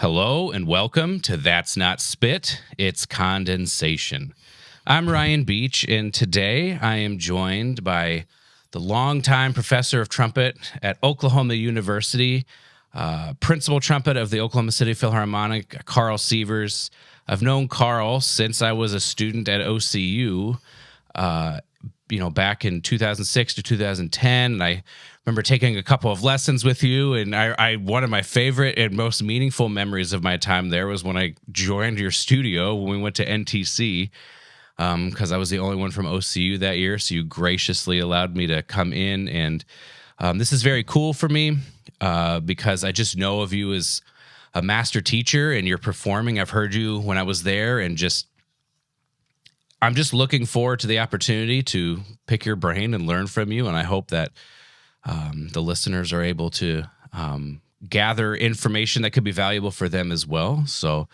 Hello and welcome to That's Not Spit, It's Condensation. I'm Ryan Beach, and today I am joined by the longtime professor of trumpet at Oklahoma University, principal trumpet of the Oklahoma City Philharmonic, Karl Sievers. I've known Karl since I was a student at OCU, back in 2006 to 2010. And I remember taking a couple of lessons with you, and I one of my favorite and most meaningful memories of my time there was when I joined your studio when we went to NTC, because I was the only one from OCU that year, so you graciously allowed me to come in, and this is very cool for me because I just know of you as a master teacher, and you're performing. I've heard you when I was there, and I'm just looking forward to the opportunity to pick your brain and learn from you, and I hope that the listeners are able to gather information that could be valuable for them as well. So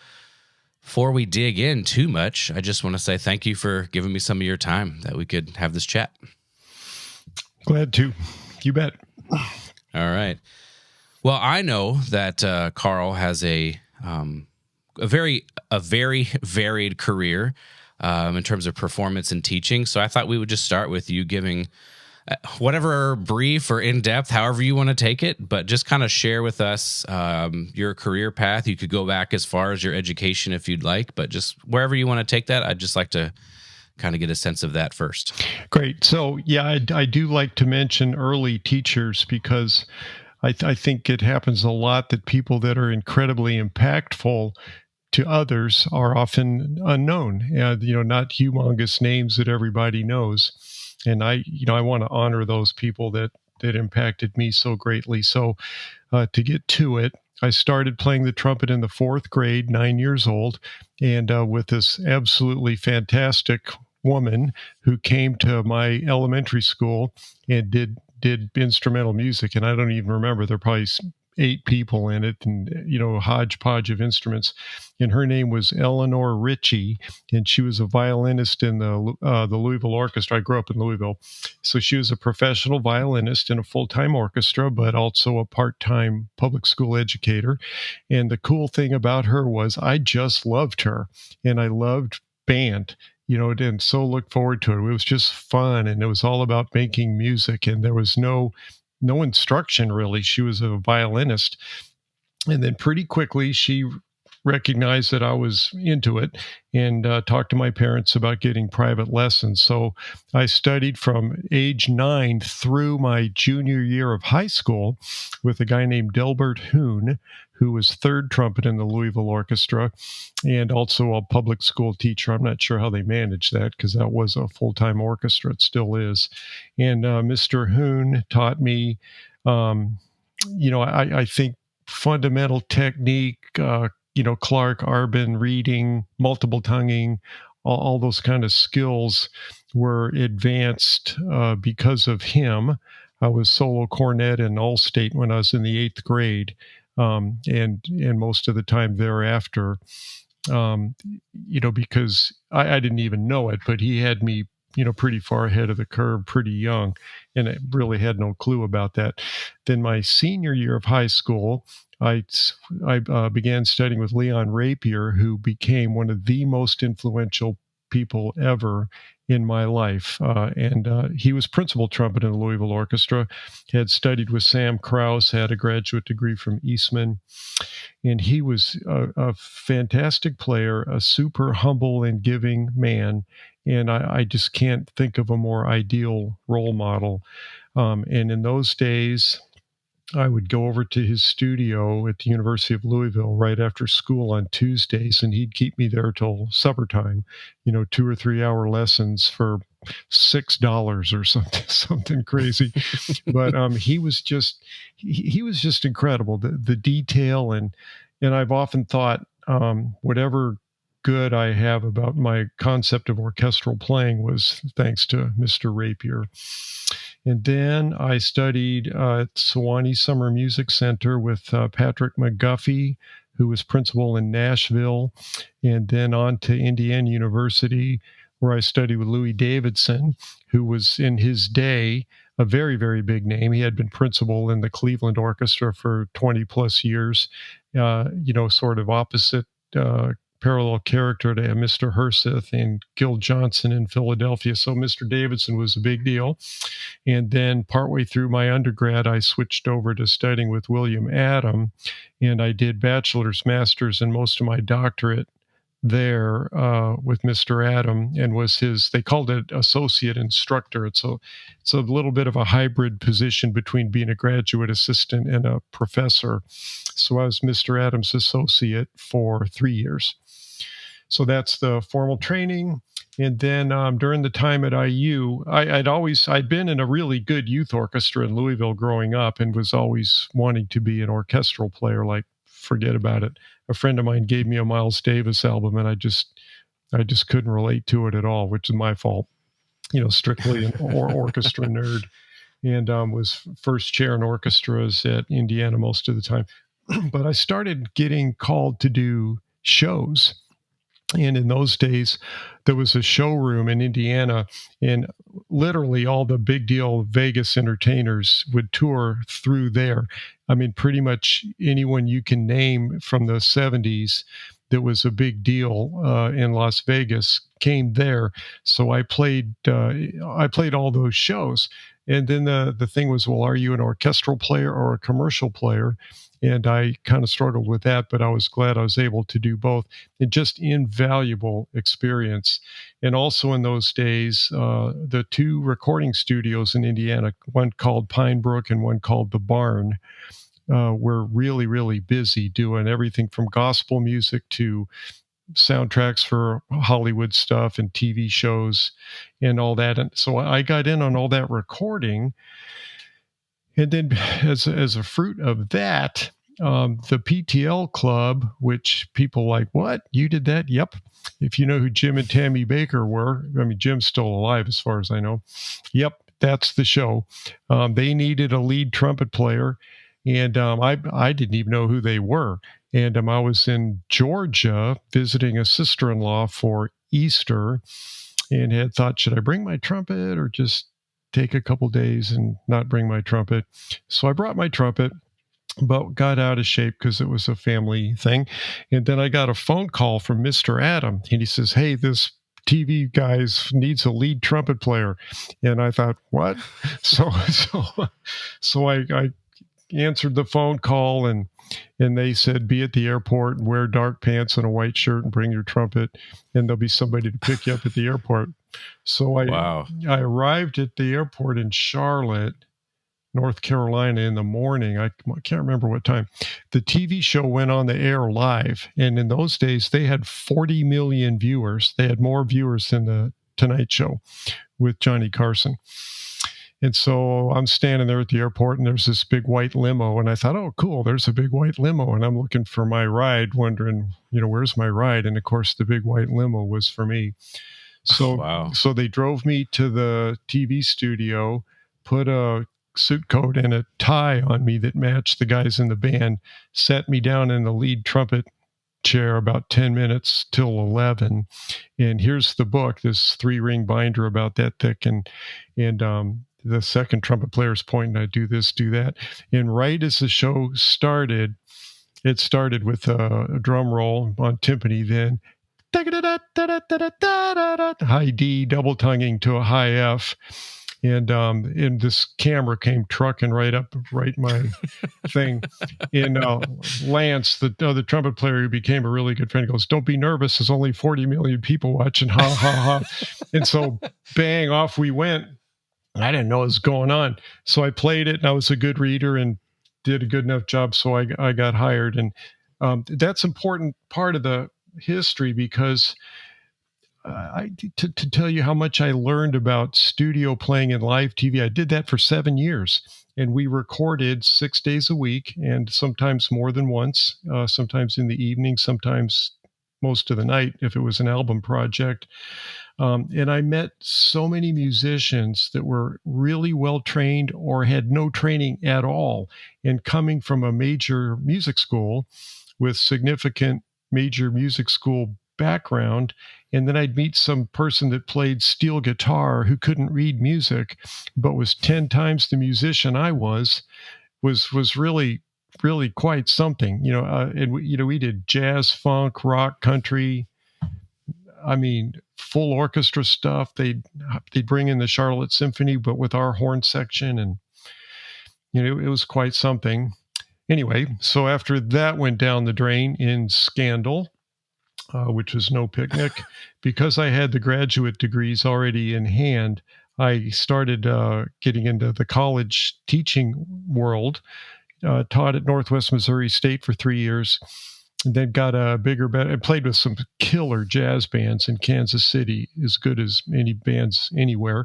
before we dig in too much, I just want to say thank you for giving me some of your time that we could have this chat. Glad to. You bet. All right. Well, I know that Karl has a very varied career in terms of performance and teaching. So I thought we would just start with you giving whatever brief or in-depth, however you want to take it, but just kind of share with us your career path. You could go back as far as your education if you'd like, but just wherever you want to take that, I'd just like to kind of get a sense of that first. Great. So, yeah, I do like to mention early teachers because I think it happens a lot that people that are incredibly impactful to others are often unknown, not humongous names that everybody knows. And I want to honor those people that impacted me so greatly. So to get to it, I started playing the trumpet in the fourth grade, 9 years old, and with this absolutely fantastic woman who came to my elementary school and did instrumental music. And I don't even remember, there are probably 8 people in it, and a hodgepodge of instruments. And her name was Eleanor Ritchie, and she was a violinist in the Louisville Orchestra. I grew up in Louisville, so she was a professional violinist in a full-time orchestra, but also a part-time public school educator. And the cool thing about her was I just loved her, and I loved band. And so look forward to it. It was just fun, and it was all about making music, and there was no instruction, really. She was a violinist. And then pretty quickly, she recognized that I was into it and talked to my parents about getting private lessons. So I studied from age 9 through my junior year of high school with a guy named Delbert Hoon, who was third trumpet in the Louisville Orchestra and also a public school teacher. I'm not sure how they managed that because that was a full-time orchestra. It still is. And Mr. Hoon taught me, I think, fundamental technique, Clark, Arbin, reading, multiple tonguing, all those kind of skills were advanced because of him. I was solo cornet in Allstate when I was in the 8th grade. And most of the time thereafter, because I didn't even know it, but he had me, pretty far ahead of the curve, pretty young, and I really had no clue about that. Then my senior year of high school, I began studying with Leon Rapier, who became one of the most influential people ever in my life. And he was principal trumpet in the Louisville Orchestra, had studied with Sam Krause, had a graduate degree from Eastman. And he was a fantastic player, a super humble and giving man. And I just can't think of a more ideal role model. And in those days, I would go over to his studio at the University of Louisville right after school on Tuesdays, and he'd keep me there till supper time, 2 or 3 hour lessons for $6 or something crazy. But he was just incredible. The detail, and I've often thought whatever good I have about my concept of orchestral playing was thanks to Mr. Rapier. And then I studied at Sewanee Summer Music Center with Patrick McGuffey, who was principal in Nashville, and then on to Indiana University, where I studied with Louis Davidson, who was in his day a very, very big name. He had been principal in the Cleveland Orchestra for 20 plus years, sort of opposite parallel character to Mr. Herseth and Gil Johnson in Philadelphia. So Mr. Davidson was a big deal. And then partway through my undergrad, I switched over to studying with William Adam, and I did bachelor's, master's, and most of my doctorate there with Mr. Adam, and they called it associate instructor. It's a little bit of a hybrid position between being a graduate assistant and a professor. So I was Mr. Adams' associate for 3 years. So that's the formal training. And then during the time at IU, I'd been in a really good youth orchestra in Louisville growing up, and was always wanting to be an orchestral player. Like, forget about it. A friend of mine gave me a Miles Davis album, and I just couldn't relate to it at all, which is my fault. Strictly an orchestra nerd, and was first chair in orchestras at Indiana most of the time. But I started getting called to do shows. And in those days, there was a showroom in Indiana, and literally all the big deal Vegas entertainers would tour through there. I mean, pretty much anyone you can name from the 70s that was a big deal in Las Vegas came there. So I played all those shows. And then the thing was, well, are you an orchestral player or a commercial player? And I kind of struggled with that, but I was glad I was able to do both. And just invaluable experience. And also in those days, the two recording studios in Indiana, one called Pine Brook and one called The Barn, were really, really busy doing everything from gospel music to soundtracks for Hollywood stuff and TV shows and all that. And so I got in on all that recording. And then as a fruit of that, the PTL club, which people like, what? You did that? Yep. If you know who Jim and Tammy Baker were, I mean, Jim's still alive as far as I know. Yep, that's the show. They needed a lead trumpet player, and I didn't even know who they were. And I was in Georgia visiting a sister-in-law for Easter, and had thought, should I bring my trumpet or just take a couple days and not bring my trumpet? So I brought my trumpet, but got out of shape because it was a family thing. And then I got a phone call from Mr. Adam, and he says, hey, this TV guy needs a lead trumpet player. And I thought, what? So I answered the phone call, and they said, be at the airport and wear dark pants and a white shirt and bring your trumpet, and there'll be somebody to pick you up at the airport. So I arrived at the airport in Charlotte, North Carolina in the morning. I can't remember what time. The TV show went on the air live, and in those days they had 40 million viewers. They had more viewers than the Tonight Show with Johnny Carson. And so I'm standing there at the airport, and there's this big white limo, and I thought, oh, cool, there's a big white limo, and I'm looking for my ride, wondering, where's my ride? And of course, the big white limo was for me. So, wow. So they drove me to the TV studio, put a suit coat and a tie on me that matched the guys in the band, sat me down in the lead trumpet chair about 10 minutes till 11. And here's the book, this 3-ring binder about that thick, and the second trumpet player's pointing, I do this, do that. And right as the show started, it started with a drum roll on timpani, then high D, double tonguing to a high F. And this camera came trucking right my thing. And Lance, the other trumpet player who became a really good friend, goes, don't be nervous. There's only 40 million people watching. Ha, ha, ha. And so bang, off we went. I didn't know what was going on. So I played it, and I was a good reader and did a good enough job. So I got hired. And that's an important part of the history, because to tell you how much I learned about studio playing and live TV, I did that for 7 years. And we recorded 6 days a week, and sometimes more than once, sometimes in the evening, sometimes most of the night if it was an album project. And I met so many musicians that were really well trained or had no training at all. And coming from a major music school with significant major music school background. And then I'd meet some person that played steel guitar who couldn't read music, but was 10 times the musician I was really, really quite something, and we did jazz, funk, rock, country. I mean, full orchestra stuff. They'd bring in the Charlotte Symphony, but with our horn section, and it was quite something. Anyway, so after that went down the drain in Scandal, which was no picnic, because I had the graduate degrees already in hand, I started getting into the college teaching world. Taught at Northwest Missouri State for 3 years, and then got a bigger band. I played with some killer jazz bands in Kansas City, as good as any bands anywhere,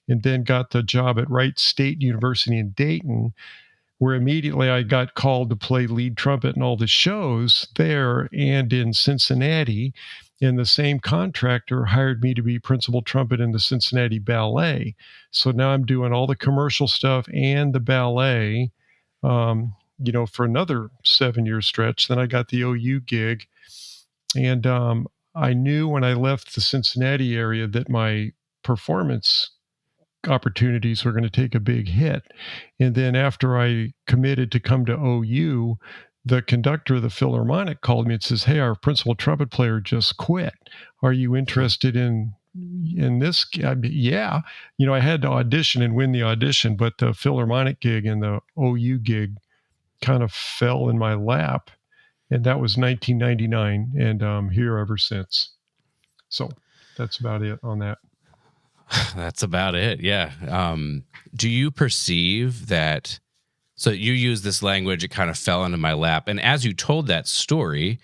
and then got the job at Wright State University in Dayton, where immediately I got called to play lead trumpet in all the shows there, and in Cincinnati. And the same contractor hired me to be principal trumpet in the Cincinnati Ballet. So now I'm doing all the commercial stuff and the ballet, for another 7-year stretch. Then I got the OU gig. And I knew when I left the Cincinnati area that my performance opportunities were going to take a big hit. And then after I committed to come to OU, the conductor of the Philharmonic called me and says, "Hey, our principal trumpet player just quit. Are you interested in this?" Yeah. I had to audition and win the audition, but the Philharmonic gig and the OU gig kind of fell in my lap. And that was 1999. And I'm here ever since. So that's about it on that. That's about it. Yeah. Do you perceive that? So you use this language, it kind of fell into my lap. And as you told that story,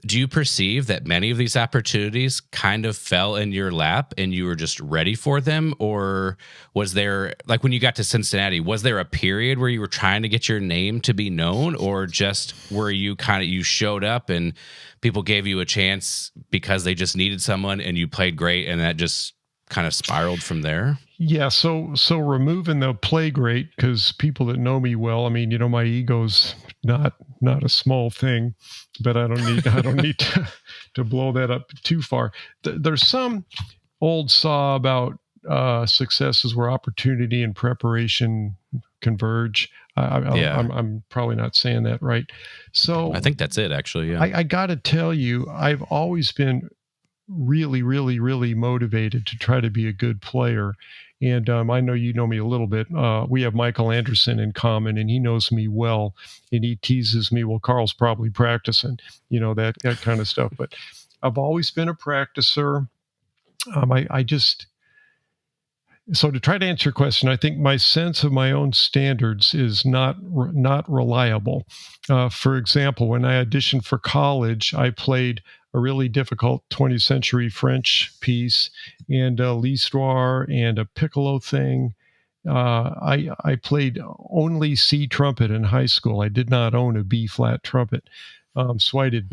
do you perceive that many of these opportunities kind of fell in your lap and you were just ready for them? Or was there, like when you got to Cincinnati, was there a period where you were trying to get your name to be known, or just were you you showed up and people gave you a chance because they just needed someone and you played great and that just kind of spiraled from there? Yeah, so removing the play great, because people that know me well, I mean, my ego's not a small thing, but I don't need to blow that up too far. There's some old saw about successes where opportunity and preparation converge. I'm probably not saying that right. So I think that's it, actually. Yeah, I got to tell you, I've always been really, really, really motivated to try to be a good player. And I know you know me a little bit. We have Michael Anderson in common, and he knows me well. And he teases me, "Well, Karl's probably practicing," that kind of stuff. But I've always been a practicer. So to try to answer your question, I think my sense of my own standards is not reliable. For example, when I auditioned for college, I played a really difficult 20th century French piece and a l'histoire and a piccolo thing. I played only C trumpet in high school. I did not own a B flat trumpet. So I did,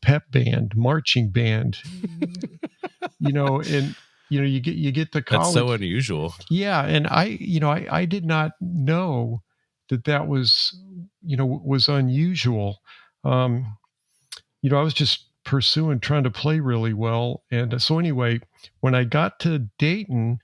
pep band, marching band, and you get the college. That's so unusual. Yeah, and I did not know that was was unusual. I was just trying to play really well, and so anyway, when I got to Dayton,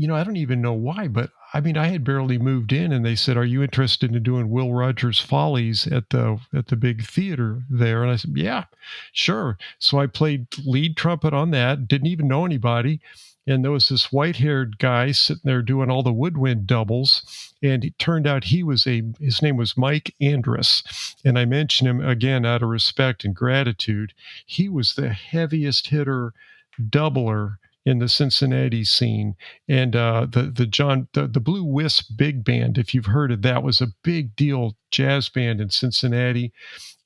I don't even know why, but I mean, I had barely moved in, and they said, "Are you interested in doing Will Rogers Follies at the big theater there?" And I said, "Yeah, sure." So I played lead trumpet on that. Didn't even know anybody, and there was this white-haired guy sitting there doing all the woodwind doubles, and it turned out his name was Mike Andrus, and I mention him again out of respect and gratitude. He was the heaviest hitter doubler in the Cincinnati scene, and the Blue Wisp Big Band, if you've heard of that, was a big deal jazz band in Cincinnati,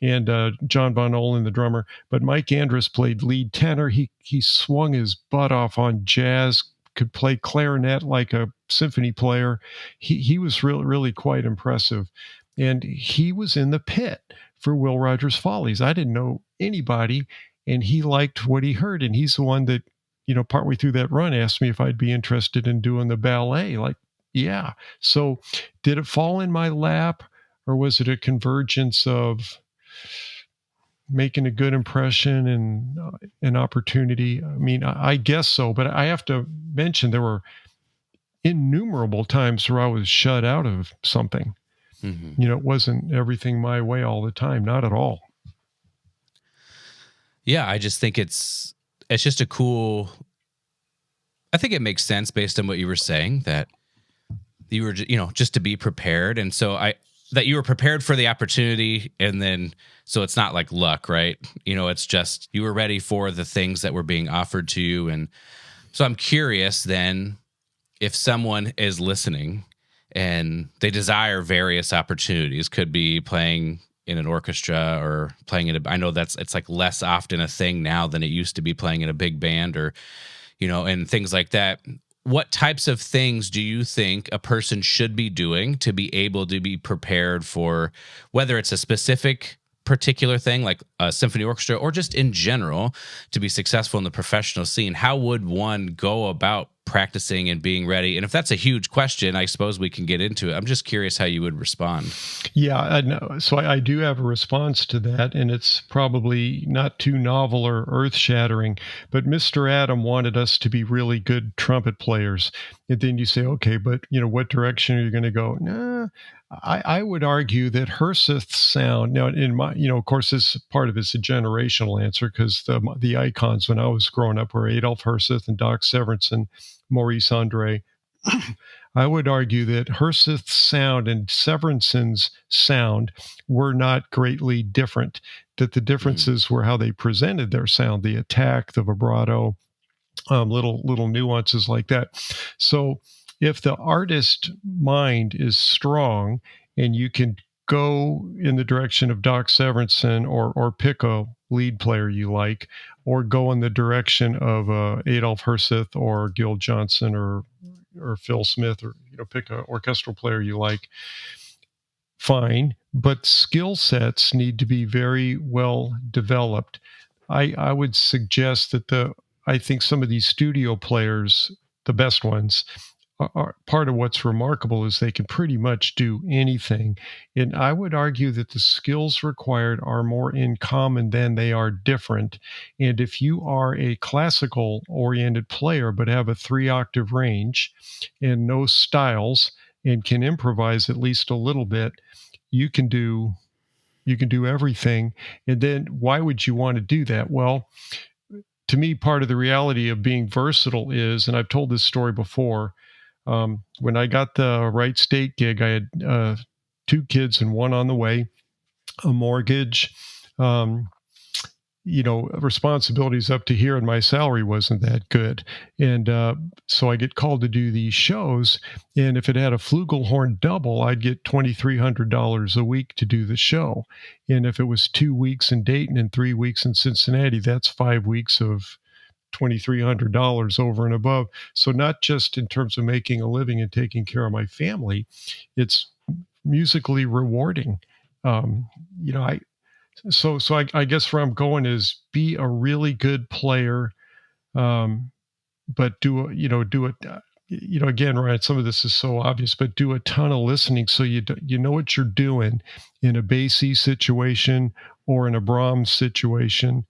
and John Von Olin, the drummer. But Mike Andrus played lead tenor. He swung his butt off on jazz, could play clarinet like a symphony player. He was really quite impressive, and he was in the pit for Will Rogers Follies. I didn't know anybody, and he liked what he heard, and he's the one that, partway through that run, asked me if I'd be interested in doing the ballet. Like, yeah. So did it fall in my lap, or was it a convergence of making a good impression and an opportunity? I mean, I guess so, but I have to mention there were innumerable times where I was shut out of something. Mm-hmm. It wasn't everything my way all the time, not at all. Yeah, I just think it's just a cool. I think it makes sense based on what you were saying, that you were, just to be prepared, and so that you were prepared for the opportunity, and then so it's not like luck, right? It's just you were ready for the things that were being offered to you, and so I'm curious then, if someone is listening and they desire various opportunities, could be playing in an orchestra or playing in I know it's like less often a thing now than it used to be, playing in a big band or, and things like that. What types of things do you think a person should be doing to be able to be prepared for, whether it's a specific particular thing like a symphony orchestra or just in general, to be successful in the professional scene? How would one go about practicing and being ready? And if that's a huge question, I suppose we can get into it. I'm just curious how you would respond. Yeah, I know. So I do have a response to that, and it's probably not too novel or earth-shattering, but Mr. Adam wanted us to be really good trumpet players. And then you say, okay, but what direction are you going to go? Nah, I would argue that Herseth's sound, now in my, of course, this part of it's a generational answer, because the icons when I was growing up were Adolf Herseth and Doc Severinsen and Maurice Andre. I would argue that Herseth's sound and Severinsen's sound were not greatly different, that the differences were how they presented their sound, the attack, the vibrato, little nuances like that. So if the artist mind is strong and you can go in the direction of Doc Severinsen or pick a lead player you like, or go in the direction of Adolf Herseth or Gil Johnson or Phil Smith, or pick an orchestral player you like, fine, but skill sets need to be very well developed. I would suggest that I think some of these studio players, the best ones, are part of what's remarkable is they can pretty much do anything. And I would argue that the skills required are more in common than they are different. And if you are a classical oriented player but have a 3-octave range and no styles and can improvise at least a little bit, you can do everything. And then why would you want to do that? Well, to me, part of the reality of being versatile is, and I've told this story before, when I got the Wright State gig, I had 2 kids and one on the way, a mortgage, responsibilities up to here, and my salary wasn't that good. And so I get called to do these shows, and if it had a flugelhorn double, I'd get $2,300 a week to do the show. And if it was 2 weeks in Dayton and 3 weeks in Cincinnati, that's 5 weeks of $2,300 over and above. So not just in terms of making a living and taking care of my family, it's musically rewarding. I guess where I'm going is be a really good player, but do it. Again, right? Some of this is so obvious, but do a ton of listening so you know what you're doing in a Basie situation or in a Brahms situation.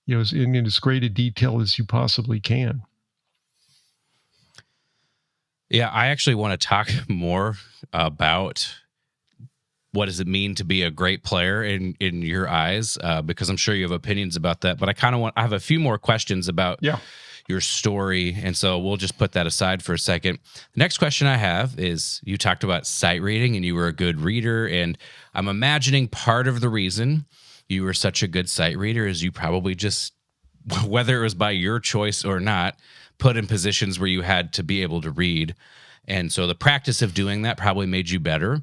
In as great a detail as you possibly can. Yeah, I actually want to talk more about what does it mean to be a great player in your eyes, because I'm sure you have opinions about that. But I have a few more questions about your story, and so we'll just put that aside for a second. The next question I have is, you talked about sight reading, and you were a good reader, and I'm imagining part of the reason you were such a good sight reader is you probably just, whether it was by your choice or not, put in positions where you had to be able to read. And so the practice of doing that probably made you better.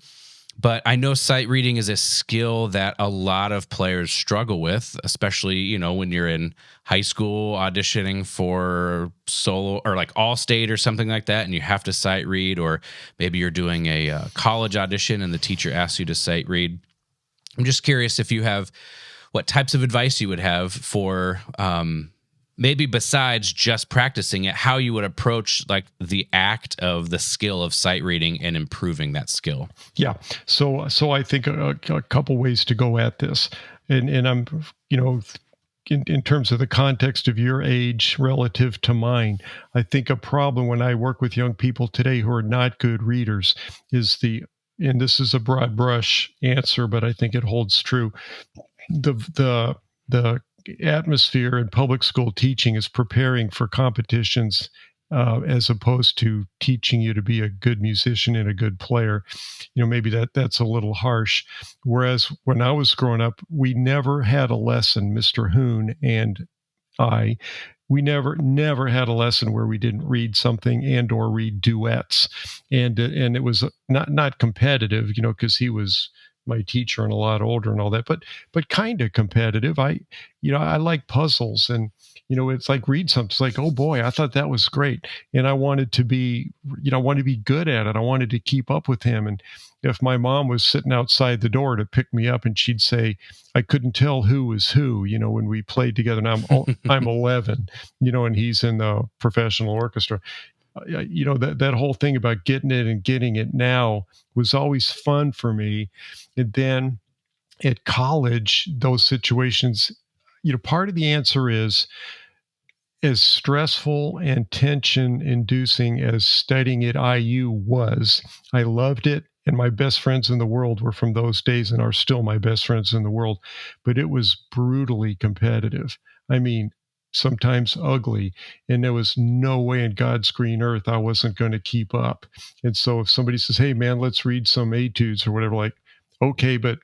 But I know sight reading is a skill that a lot of players struggle with, especially, when you're in high school auditioning for solo or like All-State or something like that, and you have to sight read, or maybe you're doing a college audition and the teacher asks you to sight read. I'm just curious if you have what types of advice you would have for maybe besides just practicing it, how you would approach like the act of the skill of sight reading and improving that skill. Yeah. So I think a couple ways to go at this. and I'm, in terms of the context of your age relative to mine, I think a problem when I work with young people today who are not good readers is and this is a broad brush answer, but I think it holds true. The atmosphere in public school teaching is preparing for competitions, as opposed to teaching you to be a good musician and a good player. Maybe that's a little harsh. Whereas when I was growing up, we never had a lesson, Mr. Hoon and I, we never had a lesson where we didn't read something and or read duets, and it was not competitive, because he was my teacher and a lot older and all that, but kind of competitive. I like puzzles, and it's like read something. It's like, oh boy, I thought that was great, and I wanted to be, good at it. I wanted to keep up with him, and if my mom was sitting outside the door to pick me up, and she'd say, I couldn't tell who was who, when we played together. Now I'm 11, and he's in the professional orchestra. That whole thing about getting it and getting it now was always fun for me. And then at college, those situations, part of the answer is, as stressful and tension inducing as studying at IU was, I loved it. And my best friends in the world were from those days and are still my best friends in the world. But it was brutally competitive. I mean, sometimes ugly. And there was no way in God's green earth I wasn't going to keep up. And so if somebody says, hey, man, let's read some etudes or whatever, like, okay, but,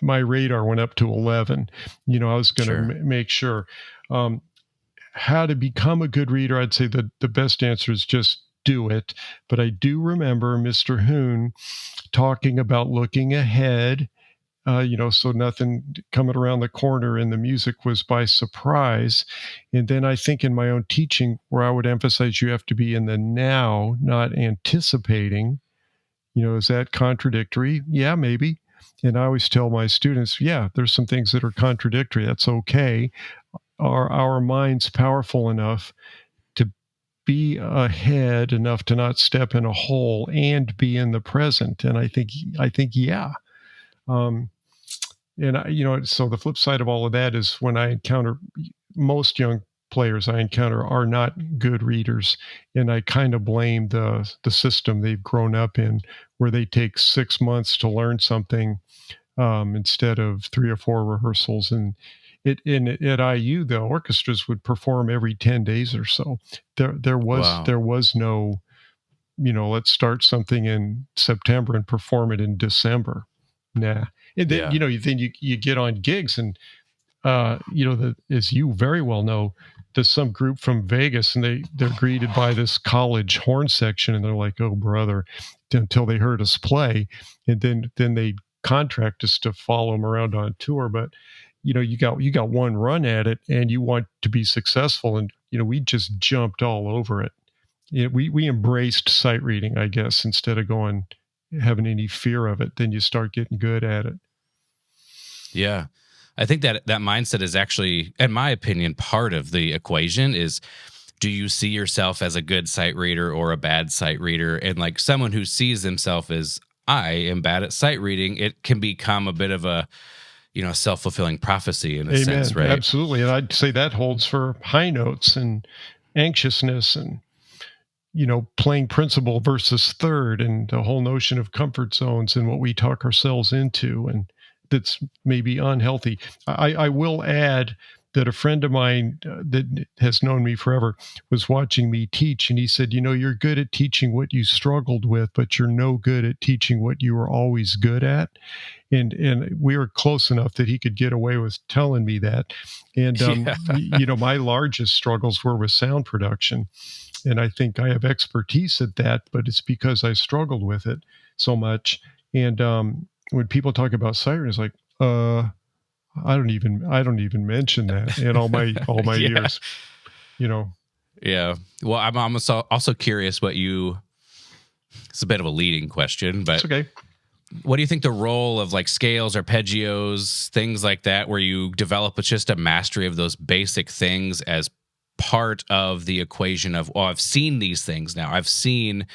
my radar went up to 11. I was going to make sure. How to become a good reader, I'd say that the best answer is just do it. But I do remember Mr. Hoon talking about looking ahead, so nothing coming around the corner, and the music was by surprise. And then I think in my own teaching, where I would emphasize you have to be in the now, not anticipating. Is that contradictory? Yeah, maybe. And I always tell my students, yeah, there's some things that are contradictory. That's okay. Are our minds powerful enough to be ahead enough to not step in a hole and be in the present? And I think yeah. So the flip side of all of that is when I encounter most young players I encounter are not good readers, and I kind of blame the system they've grown up in, where they take 6 months to learn something, instead of 3 or 4 rehearsals. And at IU, the orchestras would perform every 10 days or so. There was no, let's start something in September and perform it in December. Nah. And then, then you get on gigs, and, as you very well know, there's some group from Vegas, and they're greeted by this college horn section, and they're like, oh, brother, until they heard us play. And then they contract us to follow them around on tour. But, you got one run at it, and you want to be successful. And, we just jumped all over it. We embraced sight reading, I guess, instead of having any fear of it. Then you start getting good at it. Yeah. I think that mindset is actually, in my opinion, part of the equation is, do you see yourself as a good sight reader or a bad sight reader? And like someone who sees themselves as, I am bad at sight reading, it can become a bit of a, self-fulfilling prophecy in a sense, right? Absolutely. And I'd say that holds for high notes and anxiousness and, playing principal versus third, and the whole notion of comfort zones and what we talk ourselves into. And that's maybe unhealthy. I will add that a friend of mine that has known me forever was watching me teach, and he said, you're good at teaching what you struggled with, but you're no good at teaching what you were always good at. And we were close enough that he could get away with telling me that. And, my largest struggles were with sound production. And I think I have expertise at that, but it's because I struggled with it so much. And when people talk about siren, it's like, I don't even mention that in all my years, Yeah. Well, I'm also curious what it's a bit of a leading question, but it's okay. What do you think the role of like scales, arpeggios, things like that, where you develop just a mastery of those basic things as part of the equation of, I've seen these things now. I've seen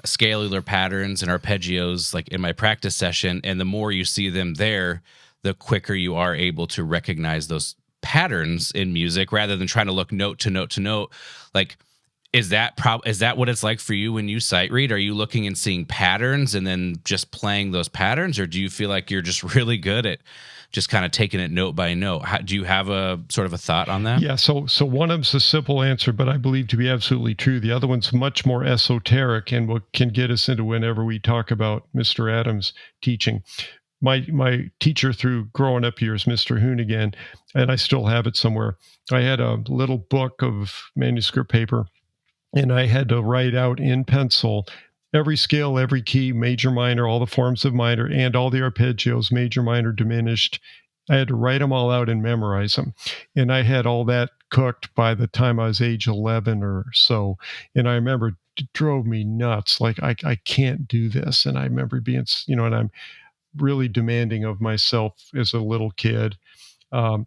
scalular patterns and arpeggios like in my practice session, and the more you see them there, the quicker you are able to recognize those patterns in music rather than trying to look note to note to note. Like, is that what it's like for you when you sight read? Are you looking and seeing patterns and then just playing those patterns, or do you feel like you're just really good at just kind of taking it note by note? Do you have a sort of a thought on that? Yeah, so one of them's a simple answer, but I believe to be absolutely true. The other one's much more esoteric and what can get us into whenever we talk about Mr. Adams' teaching. My teacher through growing up years, Mr. Hoonigan, and I still have it somewhere. I had a little book of manuscript paper, and I had to write out in pencil every scale, every key, major, minor, all the forms of minor, and all the arpeggios, major, minor, diminished. I had to write them all out and memorize them. And I had all that cooked by the time I was age 11 or so. And I remember it drove me nuts. Like, I can't do this. And I remember being, and I'm really demanding of myself as a little kid,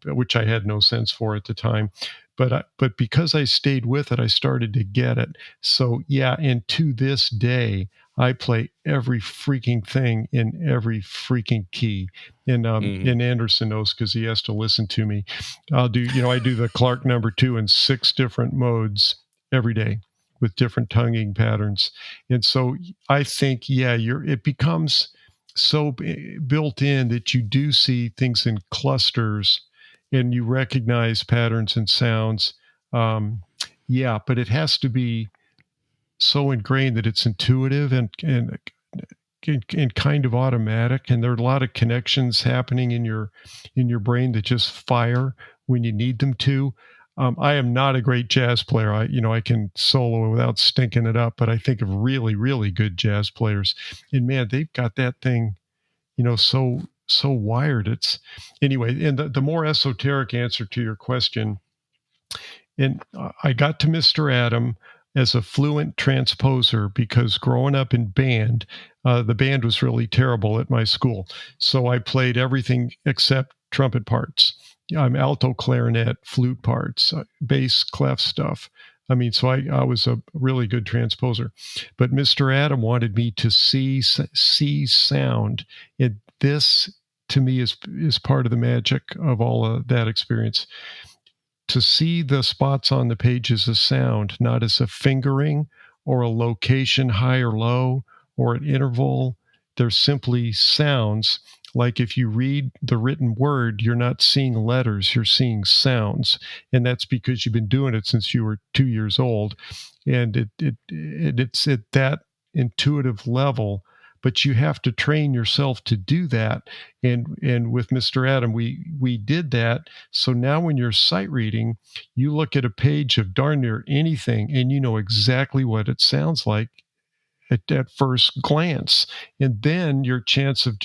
which I had no sense for at the time. But because I stayed with it, I started to get it. So yeah, and to this day, I play every freaking thing in every freaking key. And Anderson knows because he has to listen to me. I do the Clark number 2 in 6 different modes every day with different tonguing patterns. And so I think, it becomes so built in that you do see things in clusters and you recognize patterns and sounds. But it has to be so ingrained that it's intuitive and kind of automatic. And there are a lot of connections happening in your brain that just fire when you need them to. I am not a great jazz player. I can solo without stinking it up, but I think of really, really good jazz players. And man, they've got that thing, so wired. It's anyway. And the more esoteric answer to your question, and I got to Mr. Adam as a fluent transposer because growing up in band, the band was really terrible at my school. So I played everything except trumpet parts. I'm alto, clarinet, flute parts, bass, clef stuff. I mean, so I was a really good transposer. But Mr. Adam wanted me to see sound. And this, to me, is part of the magic of all of that experience. To see the spots on the page as a sound, not as a fingering or a location, high or low, or an interval. They're simply sounds. Like if you read the written word, you're not seeing letters, you're seeing sounds. And that's because you've been doing it since you were 2 years old. And it's at that intuitive level, but you have to train yourself to do that. And with Mr. Adam, we did that. So now when you're sight reading, you look at a page of darn near anything and you know exactly what it sounds like at first glance. And then your chance of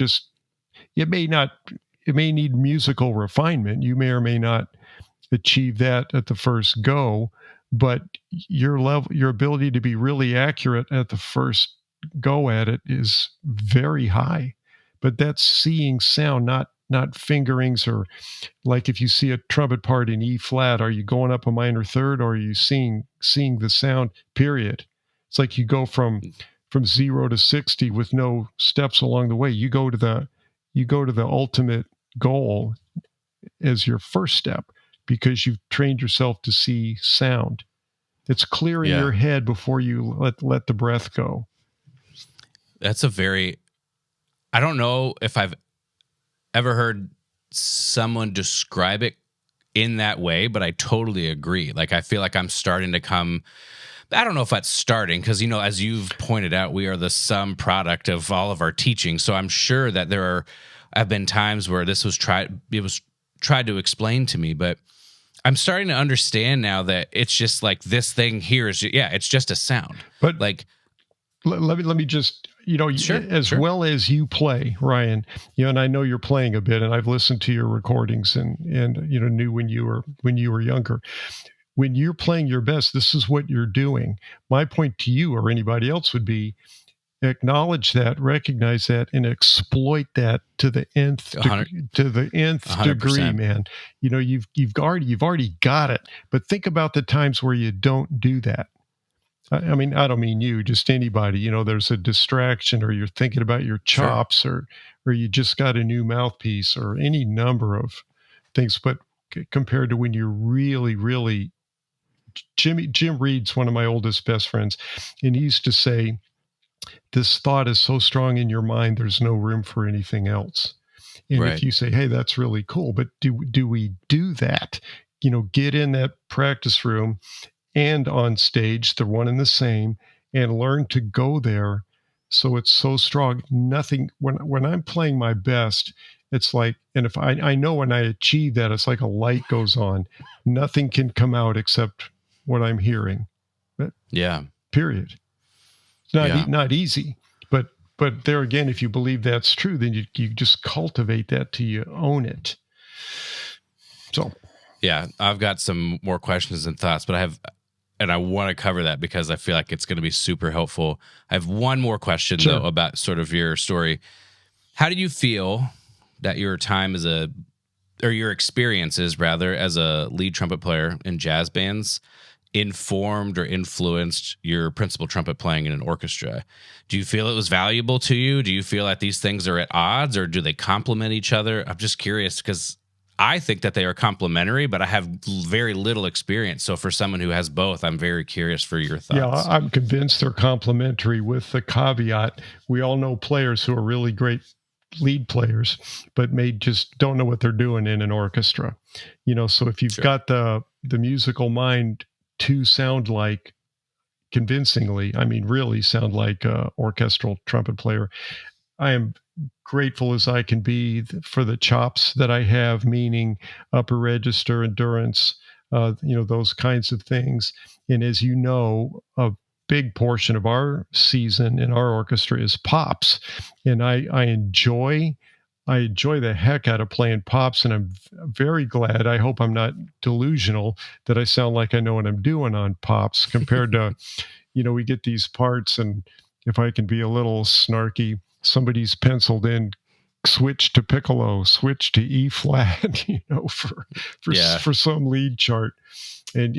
it may need musical refinement. You may or may not achieve that at the first go, but your ability to be really accurate at the first go at it is very high. But that's seeing sound, not fingerings, or like if you see a trumpet part in E flat, are you going up a minor third, or are you seeing the sound, period? It's like you go from 0 to 60 with no steps along the way. You go to the ultimate goal as your first step because you've trained yourself to see sound. It's clear in your head before you let the breath go. That's I don't know if I've ever heard someone describe it in that way, but I totally agree. Like, I feel like I'm starting to come, I don't know if that's starting, because, as you've pointed out, we are the sum product of all of our teaching. So I'm sure that have been times where it was tried to explain to me, but I'm starting to understand now that it's just like this thing here is, it's just a sound. But like, let me just, sure. Well as you play, Ryan, and I know you're playing a bit, and I've listened to your recordings and knew when you were younger. When you're playing your best, this is what you're doing. My point to you or anybody else would be acknowledge that, recognize that, and exploit that to the nth degree, man. You've already got it. But think about the times where you don't do that. I mean, I don't mean you, just anybody. There's a distraction, or you're thinking about your Sure. chops, or you just got a new mouthpiece, or any number of things. But compared to when you're really, really, Jim Reed's one of my oldest best friends, and he used to say, "This thought is so strong in your mind, there's no room for anything else." And if Right. you say, "Hey, that's really cool," but do we do that? Get in that practice room and on stage, they're one and the same, and learn to go there. So it's so strong. Nothing when I'm playing my best, it's like, and if I know when I achieve that, it's like a light goes on. Nothing can come out except what I'm hearing. Yeah. Period. It's not Yeah. not easy, but there again, if you believe that's true, then you just cultivate that till you own it. So Yeah. I've got some more questions and thoughts, but and I want to cover that because I feel like it's going to be super helpful. I have one more question sure. though about sort of your story. How do you feel that your time or your experiences rather as a lead trumpet player in jazz bands informed or influenced your principal trumpet playing in an orchestra? Do you feel it was valuable to you? Do you feel that these things are at odds, or do they complement each other? I'm just curious because I think that they are complementary, but I have very little experience. So for someone who has both, I'm very curious for your Yeah, thoughts. I'm convinced they're complementary, with the caveat we all know players who are really great lead players, but may just don't know what they're doing in an orchestra. So if you've Sure. got the musical mind to sound like convincingly, I mean, really sound like a orchestral trumpet player, I am grateful as I can be for the chops that I have, meaning upper register endurance, those kinds of things. And as you know, a big portion of our season in our orchestra is pops, and I enjoy the heck out of playing pops, and I'm very glad. I hope I'm not delusional that I sound like I know what I'm doing on pops compared to, we get these parts, and if I can be a little snarky, somebody's penciled in switch to piccolo, switch to E flat, for Yeah. for some lead chart. And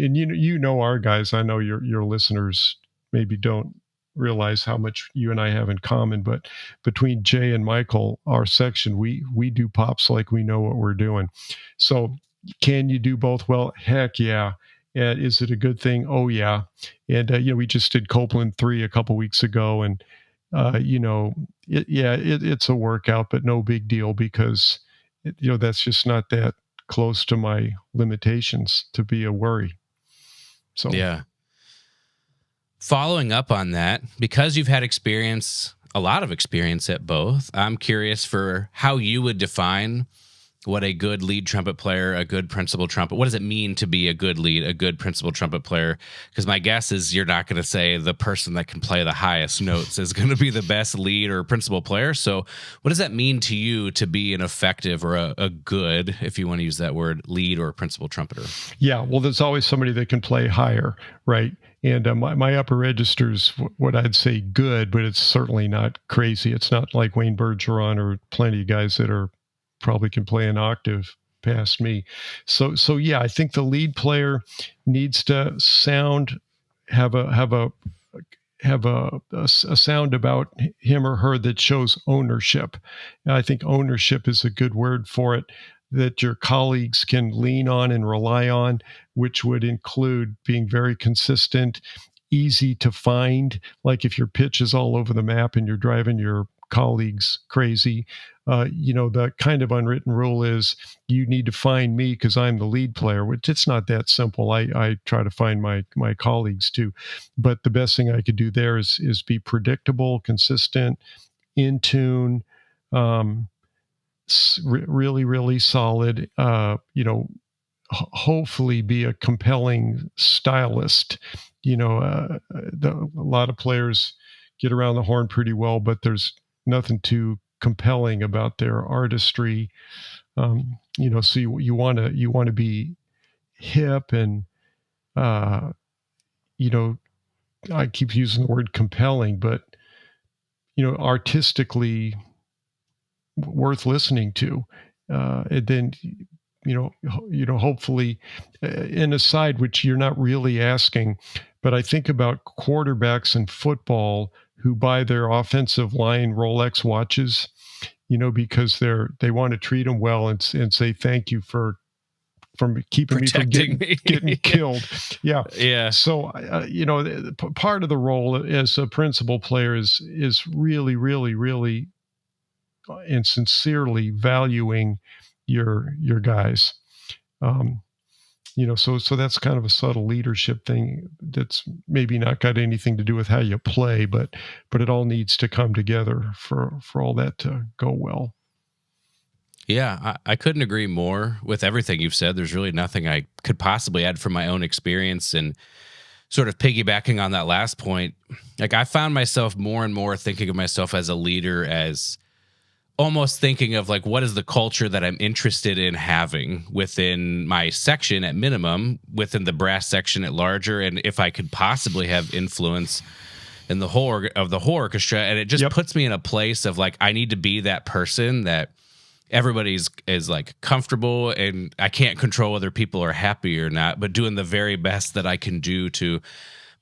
our guys. I know your listeners maybe don't realize how much you and I have in common, but between Jay and Michael, our section, we do pops like we know what we're doing. So can you do both? Well, heck yeah. And is it a good thing? Oh yeah. And we just did Copeland 3 a couple weeks ago, and uh, you know, it's a workout, but no big deal, because that's just not that close to my limitations to be a worry. So Yeah. Following up on that, because you've had a lot of experience at both, I'm curious for how you would define what a good lead trumpet player, a good principal trumpet, what does it mean to be a good principal trumpet player? Because my guess is you're not going to say the person that can play the highest notes is going to be the best lead or principal player. So what does that mean to you to be an effective or a good, if you want to use that word, lead or principal trumpeter? yeah, well, there's always somebody that can play higher, right? And my upper register's what I'd say good, but it's certainly not crazy. It's not like Wayne Bergeron or plenty of guys that are probably can play an octave past me. So yeah, I think the lead player needs to have a sound about him or her that shows ownership. And I think ownership is a good word for it, that your colleagues can lean on and rely on, which would include being very consistent, easy to find. Like if your pitch is all over the map and you're driving your colleagues crazy, the kind of unwritten rule is you need to find me because I'm the lead player, which it's not that simple. I try to find my colleagues too. But the best thing I could do there is be predictable, consistent, in tune, um, really, really solid. Hopefully be a compelling stylist. A lot of players get around the horn pretty well, but there's nothing too compelling about their artistry. So you want to be hip, and uh, you know, I keep using the word compelling, but artistically worth listening to. And then hopefully, an aside which you're not really asking, But I think about quarterbacks in football who buy their offensive line Rolex watches, because they want to treat them well and say thank you for from keeping me from getting killed. Yeah. Yeah. So, part of the role as a principal player is really, really, really and sincerely valuing your guys. So that's kind of a subtle leadership thing that's maybe not got anything to do with how you play, but it all needs to come together for all that to go well. Yeah, I couldn't agree more with everything you've said. There's really nothing I could possibly add from my own experience. And sort of piggybacking on that last point, like I found myself more and more thinking of myself as a leader, as almost thinking of like, what is the culture that I'm interested in having within my section at minimum, within the brass section at larger, and if I could possibly have influence in the whole orchestra. And it just puts me in a place of like, I need to be that person that everybody's is like comfortable, and I can't control whether people are happy or not, but doing the very best that I can do to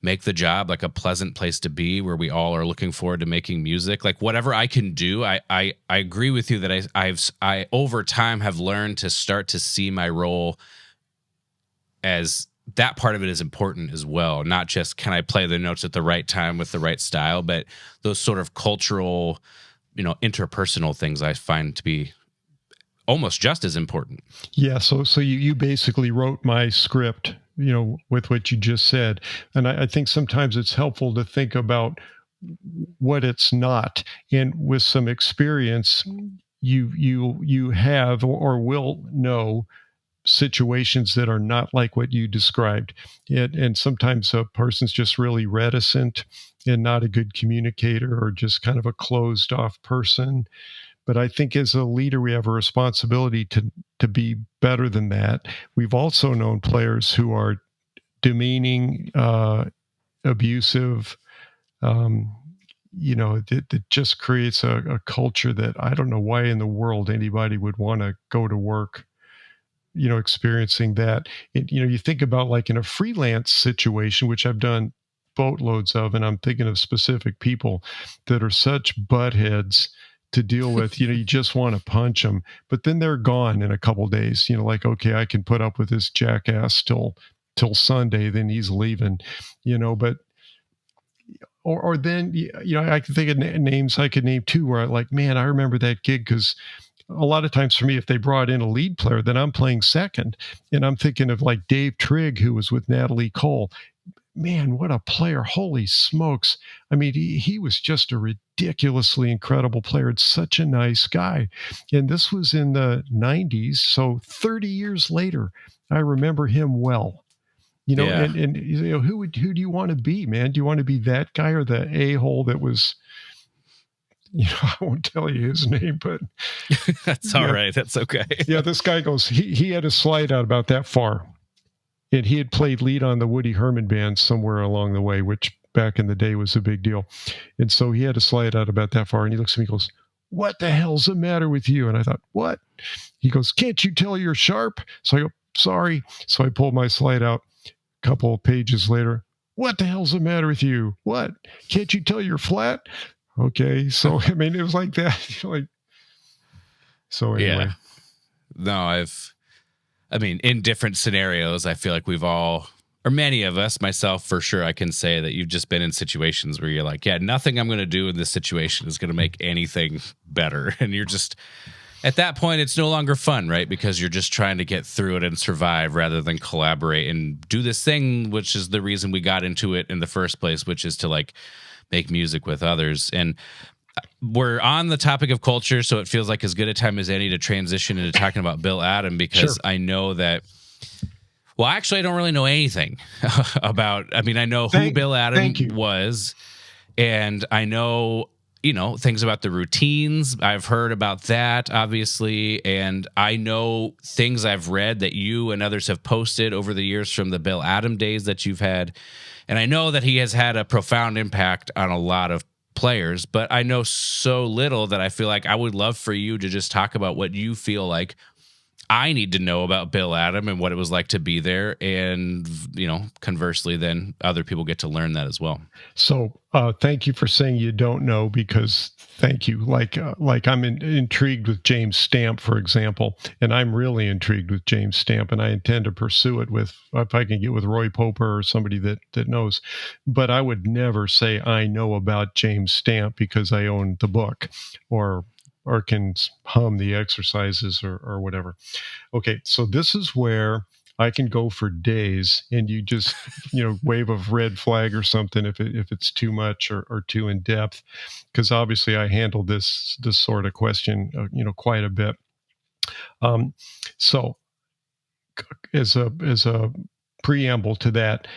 make the job like a pleasant place to be, where we all are looking forward to making music. Like whatever I can do, I agree with you that I over time have learned to start to see my role as that part of it is important as well. Not just can I play the notes at the right time with the right style, but those sort of cultural, interpersonal things I find to be almost just as important. Yeah. So you basically wrote my script, with what you just said. And I think sometimes it's helpful to think about what it's not. And with some experience, you have or will know situations that are not like what you described. And sometimes a person's just really reticent and not a good communicator, or just kind of a closed off person. But I think as a leader, we have a responsibility to be better than that. We've also known players who are demeaning, abusive, that just creates a culture that I don't know why in the world anybody would want to go to work, experiencing that. You think about like in a freelance situation, which I've done boatloads of, and I'm thinking of specific people that are such buttheads to deal with. You just want to punch them, but then they're gone in a couple days. Like, okay, I can put up with this jackass till Sunday, then he's leaving. But or then I can think of names I could name too, where like, man, I remember that gig, because a lot of times for me, if they brought in a lead player, then I'm playing second, and I'm thinking of like Dave Trigg, who was with Natalie Cole. Man, what a player. Holy smokes. I mean, he was just a ridiculously incredible player. It's such a nice guy. And this was in the 90s. So 30 years later, I remember him well. And who do you want to be, man? Do you want to be that guy, or the a-hole that was, I won't tell you his name, but that's all right. That's okay. Yeah. This guy goes, he had a slide out about that far. And he had played lead on the Woody Herman band somewhere along the way, which back in the day was a big deal. And so he had a slide out about that far. And he looks at me and goes, "What the hell's the matter with you?" And I thought, "What?" He goes, "Can't you tell you're sharp?" So I go, "Sorry." So I pulled my slide out. A couple of pages later, "What the hell's the matter with you? What? Can't you tell you're flat?" Okay. So, I mean, it was like that. So anyway. Yeah. No, in different scenarios, I feel like we've all, or many of us, myself for sure, I can say that you've just been in situations where you're like, yeah, nothing I'm going to do in this situation is going to make anything better. And you're just, at that point, it's no longer fun, right? Because you're just trying to get through it and survive rather than collaborate and do this thing, which is the reason we got into it in the first place, which is to like make music with others. And we're on the topic of culture, so it feels like as good a time as any to transition into talking about Bill Adam, because sure. I know that, well, actually, I don't really know anything about, I know who Bill Adam was, and I know, things about the routines. I've heard about that, obviously, and I know things I've read that you and others have posted over the years from the Bill Adam days that you've had, and I know that he has had a profound impact on a lot of players, but I know so little that I feel like I would love for you to just talk about what you feel like I need to know about Bill Adam and what it was like to be there. And, conversely, then other people get to learn that as well. So, thank you for saying you don't know, because thank you. Like I'm intrigued with James Stamp, for example, and I'm really intrigued with James Stamp, and I intend to pursue it with, if I can get with Roy Poper or somebody that knows. But I would never say I know about James Stamp because I own the book, or can hum the exercises or whatever. Okay, so this is where I can go for days, and you just wave a red flag or something if it's too much or too in depth, because obviously I handle this sort of question quite a bit. So as a preamble to that,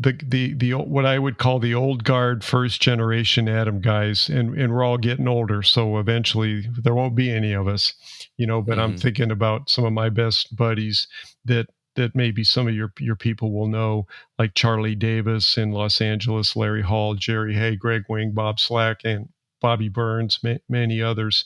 the what I would call the old guard first generation Adam guys, and we're all getting older, so eventually there won't be any of us, but I'm thinking about some of my best buddies that maybe some of your people will know, like Charlie Davis in Los Angeles, Larry Hall, Jerry Hay, Greg Wing, Bob Slack, and Bobby Burns, many others.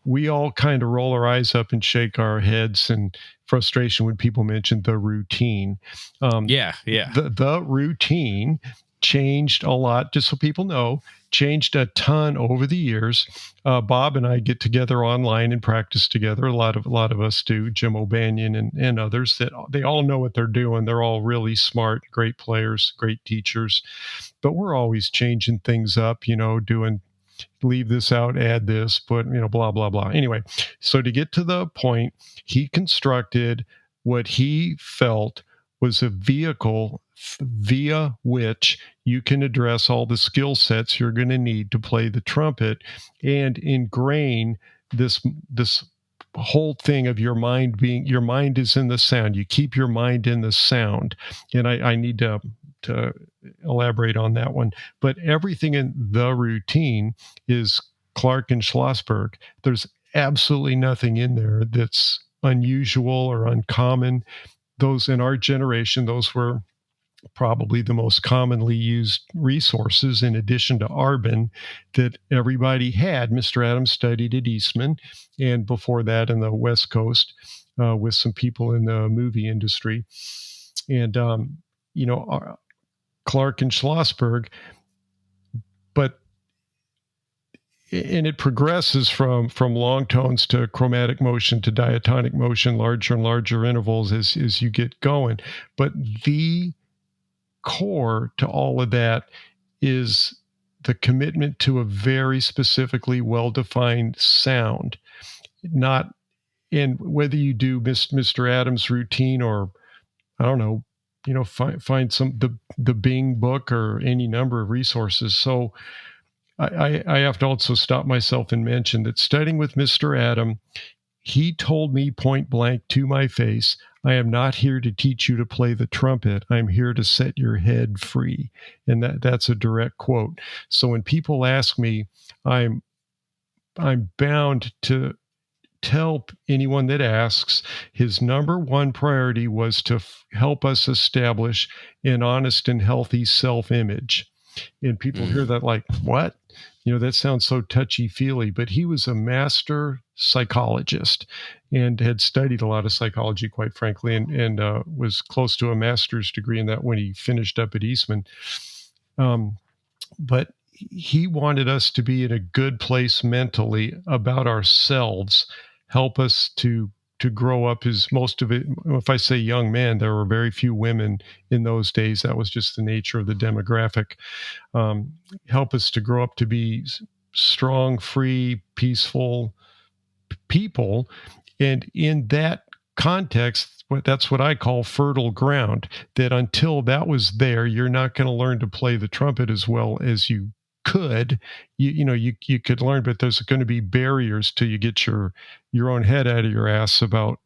We all kind of roll our eyes up and shake our heads in frustration when people mention the routine. Yeah. The routine changed a lot, just so people know, changed a ton over the years. Bob and I get together online and practice together. A lot of us do. Jim O'Banion and others, that they all know what they're doing. They're all really smart, great players, great teachers. But we're always changing things up, doing leave this out, add this, put, blah, blah, blah. Anyway, so to get to the point, he constructed what he felt was a vehicle via which you can address all the skill sets you're going to need to play the trumpet, and ingrain this whole thing of your mind is in the sound. You keep your mind in the sound. And I need to elaborate on that one. But everything in the routine is Clark and Schlossberg. There's absolutely nothing in there that's unusual or uncommon. Those in our generation, those were probably the most commonly used resources, in addition to Arbin, that everybody had. Mr. Adams studied at Eastman, and before that in the West Coast, with some people in the movie industry. And, Clark and Schlossberg, and it progresses from long tones to chromatic motion to diatonic motion, larger and larger intervals as you get going. But the core to all of that is the commitment to a very specifically well-defined sound. Not in whether you do Mr. Adams' routine, or I don't know, find some the Bing book or any number of resources. So I have to also stop myself and mention that studying with Mr. Adam, he told me point blank to my face, I am not here to teach you to play the trumpet. I'm here to set your head free. And that's a direct quote. So when people ask me, I'm bound to tell anyone that asks, his number one priority was to help us establish an honest and healthy self-image. And people hear that like, what? That sounds so touchy-feely, but he was a master psychologist and had studied a lot of psychology, quite frankly, and was close to a master's degree in that when he finished up at Eastman. But he wanted us to be in a good place mentally about ourselves, help us to grow up. As most of it, if I say young men, there were very few women in those days. That was just the nature of the demographic. Help us to grow up to be strong, free, peaceful people. And in that context, that's what I call fertile ground, that until that was there, you're not going to learn to play the trumpet as well as you could. You could learn, but there's going to be barriers till you get your own head out of your ass about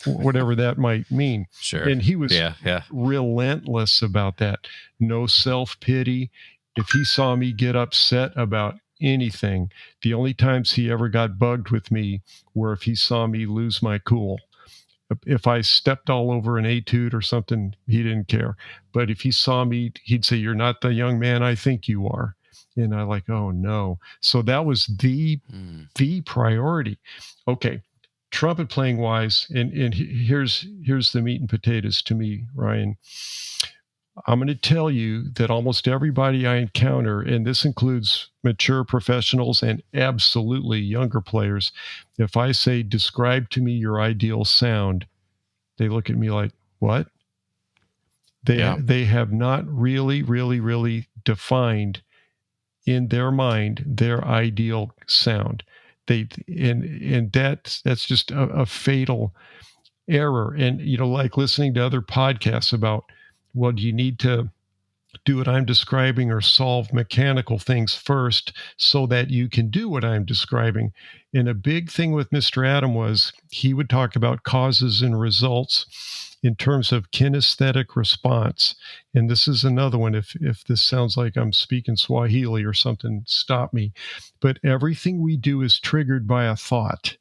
whatever that might mean. Sure. And he was yeah. relentless about that. No self-pity. If he saw me get upset about anything, the only times he ever got bugged with me were if he saw me lose my cool. If I stepped all over an etude or something, he didn't care. But if he saw me, he'd say, "You're not the young man I think you are." And I oh no. So that was the priority. Okay. trumpet playing wise, and here's the meat and potatoes to me, Ryan. I'm going to tell you that almost everybody I encounter, and this includes mature professionals and absolutely younger players, if I say, describe to me your ideal sound, they look at me like, what? They have not really defined in their mind their ideal sound. And that's just a fatal error. And, like listening to other podcasts about, well, do you need to do what I'm describing or solve mechanical things first so that you can do what I'm describing? And a big thing with Mr. Adam was he would talk about causes and results in terms of kinesthetic response. And this is another one. If this sounds like I'm speaking Swahili or something, stop me. But everything we do is triggered by a thought.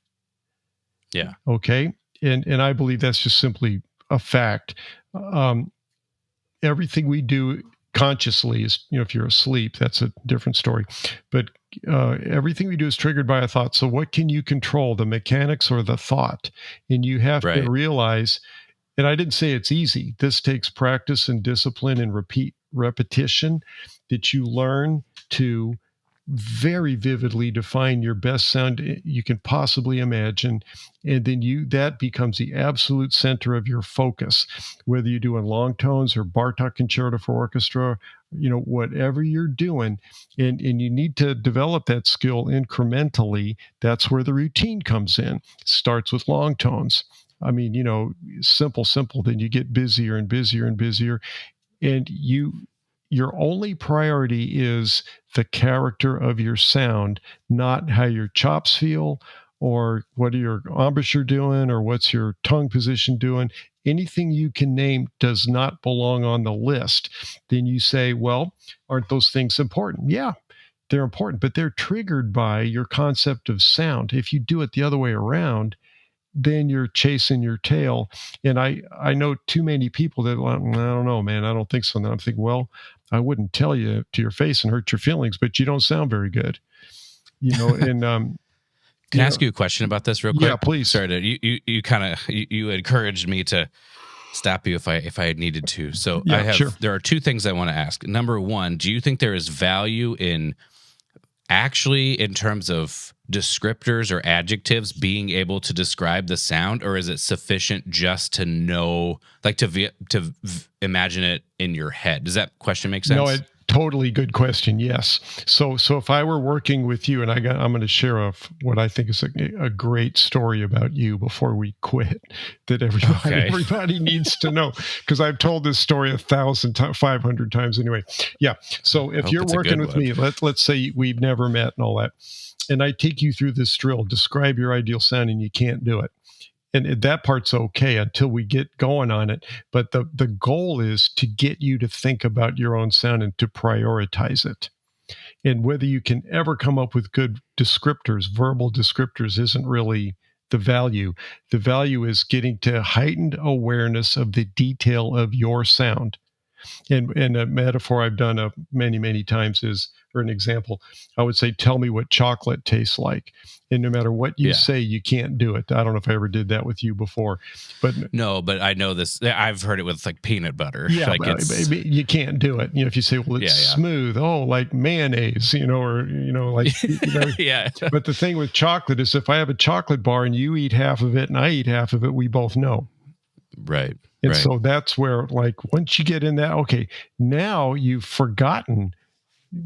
Yeah. Okay. And I believe that's just simply a fact. Everything we do consciously is, if you're asleep, that's a different story. But everything we do is triggered by a thought. So what can you control, the mechanics or the thought? And you have to realize, and I didn't say it's easy. This takes practice and discipline and repetition, that you learn to very vividly define your best sound you can possibly imagine. And then that becomes the absolute center of your focus, whether you're doing long tones or Bartok Concerto for Orchestra, whatever you're doing. And you need to develop that skill incrementally. That's where the routine comes in. It starts with long tones. I mean, simple, then you get busier and busier and busier. And your only priority is the character of your sound, not how your chops feel or what are your embouchure doing or what's your tongue position doing. Anything you can name does not belong on the list. Then you say, well, aren't those things important? Yeah, they're important, but they're triggered by your concept of sound. If you do it the other way around, then you're chasing your tail. And I know too many people that, well, I don't know, man, I don't think so. And I'm thinking, well, I wouldn't tell you to your face and hurt your feelings, but you don't sound very good, and can I ask you a question about this real quick? Yeah, please. Sorry, you kind of you encouraged me to stop you if I had needed to. So there are two things I want to ask. Number one, do you think there is value in actually, in terms of descriptors or adjectives, being able to describe the sound, or is it sufficient just to know, like to imagine it in your head? Does that question make sense? No, totally good question. Yes. So if I were working with you, and I'm going to share what I think is a great story about you before we quit, that everybody needs to know, because I've told this story 500 times anyway. Yeah. So if you're working with me, let's say we've never met and all that, and I take you through this drill, describe your ideal sound, and you can't do it. And that part's okay until we get going on it. But the goal is to get you to think about your own sound and to prioritize it. And whether you can ever come up with good descriptors, verbal descriptors, isn't really the value. The value is getting to heightened awareness of the detail of your sound. And a metaphor I've done many, many times is, or an example, I would say, tell me what chocolate tastes like. And no matter what you say, you can't do it. I don't know if I ever did that with you before. No, but I know this. I've heard it with like peanut butter. Yeah, you can't do it. If you say, well, it's smooth, like mayonnaise, Yeah. But the thing with chocolate is, if I have a chocolate bar and you eat half of it and I eat half of it, we both know. Right. And so that's where, once you get in that, okay, now you've forgotten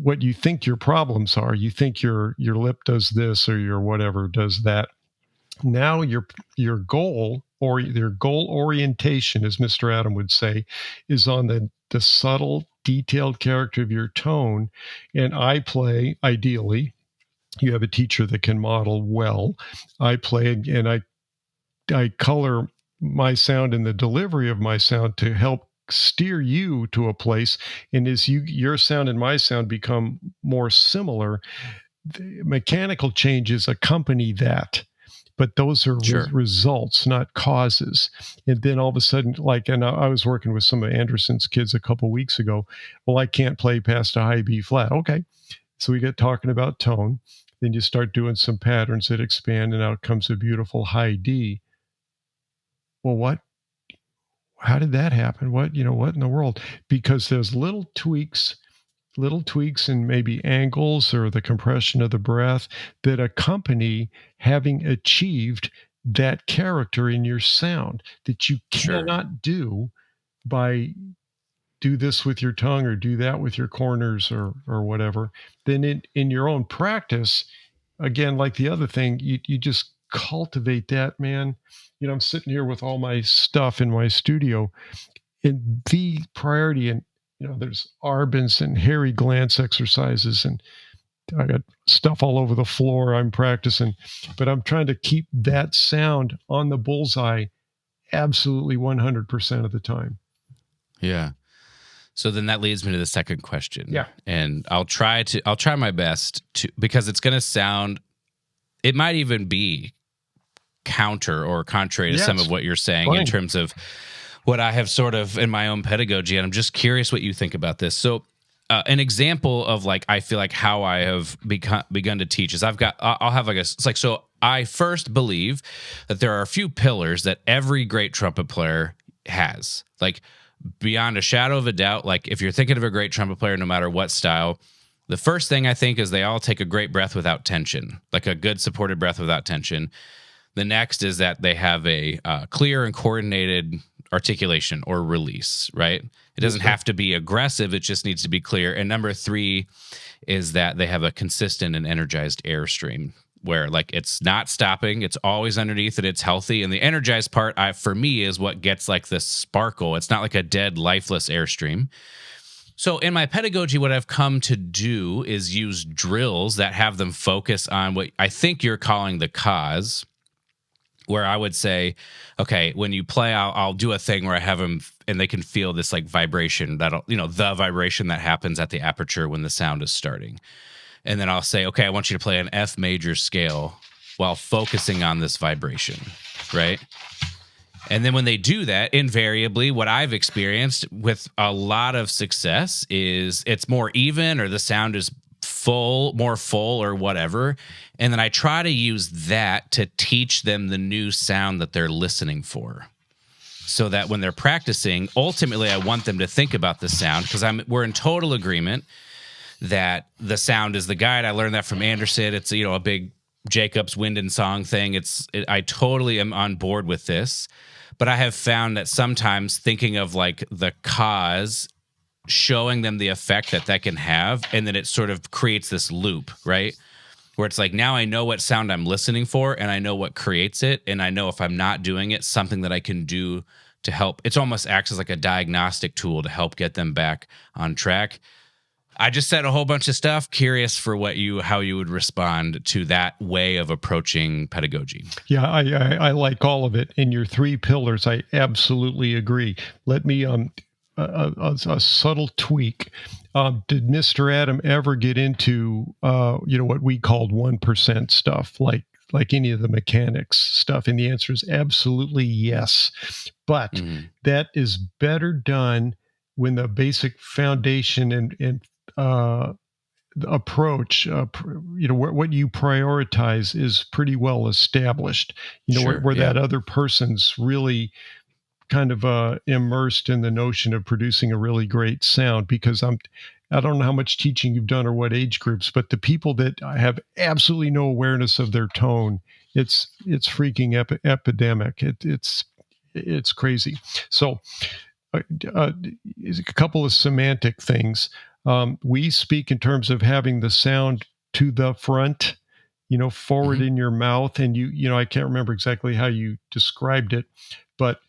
what you think your problems are. You think your lip does this or your whatever does that. Now your goal, or your goal orientation, as Mr. Adam would say, is on the subtle, detailed character of your tone. And I play, ideally, you have a teacher that can model well. I play and I color my sound and the delivery of my sound to help steer you to a place. And as your sound and my sound become more similar, the mechanical changes accompany that. But those are results, not causes. And then all of a sudden, and I was working with some of Anderson's kids a couple of weeks ago. Well, I can't play past a high B flat. Okay. So we get talking about tone. Then you start doing some patterns that expand, and out comes a beautiful high D. Well, how did that happen? What in the world? Because there's little tweaks and maybe angles or the compression of the breath that accompany having achieved that character in your sound that you cannot do by do this with your tongue or do that with your corners or whatever. Then in your own practice, again, like the other thing, you just cultivate that, man. I'm sitting here with all my stuff in my studio, and the priority, and there's Arbens and hairy glance exercises, and I got stuff all over the floor. I'm practicing, but I'm trying to keep that sound on the bullseye absolutely 100% of the time. Yeah. So then that leads me to the second question. Yeah. And I'll try my best to, because it's going to sound, it might even be counter or contrary to some of what you're saying in terms of what I have sort of in my own pedagogy. And I'm just curious what you think about this. So an example of I feel like how I have begun to teach is I'll have so I first believe that there are a few pillars that every great trumpet player has, beyond a shadow of a doubt. If you're thinking of a great trumpet player, no matter what style, the first thing I think is they all take a great breath without tension, like a good supported breath without tension. The next is that they have a clear and coordinated articulation or release, right? It doesn't have to be aggressive. It just needs to be clear. And number 3 is that they have a consistent and energized airstream where it's not stopping. It's always underneath it. It's healthy. And the energized part, for me, is what gets the sparkle. It's not like a dead, lifeless airstream. So in my pedagogy, what I've come to do is use drills that have them focus on what I think you're calling the cause, where I would say, okay, when you play, I'll do a thing where I have them and they can feel this vibration the vibration that happens at the aperture when the sound is starting. And then I'll say, okay, I want you to play an F major scale while focusing on this vibration, right? And then when they do that, invariably, what I've experienced with a lot of success is it's more even, or the sound is more full or whatever. And then I try to use that to teach them the new sound that they're listening for. So that when they're practicing, ultimately, I want them to think about the sound, because we're in total agreement that the sound is the guide. I learned that from Anderson. It's a big Jacob's Wind and Song thing. I totally am on board with this, but I have found that sometimes thinking of the cause, showing them the effect that can have, and then it sort of creates this loop, right? Where it's now I know what sound I'm listening for, and I know what creates it, and I know if I'm not doing it, something that I can do to help. It almost acts as a diagnostic tool to help get them back on track. I just said a whole bunch of stuff. Curious for how you would respond to that way of approaching pedagogy. Yeah, I like all of it. In your 3 pillars, I absolutely agree. Let me a subtle tweak. Did Mr. Adam ever get into what we called 1% stuff, like any of the mechanics stuff? And the answer is absolutely yes. But that is better done when the basic foundation and approach, what you prioritize is pretty well established. Where that other person's really kind of immersed in the notion of producing a really great sound. Because I don't know how much teaching you've done or what age groups, but the people that have absolutely no awareness of their tone, it's freaking epidemic. It's crazy. So a couple of semantic things. We speak in terms of having the sound to the front, forward in your mouth. And I can't remember exactly how you described it, but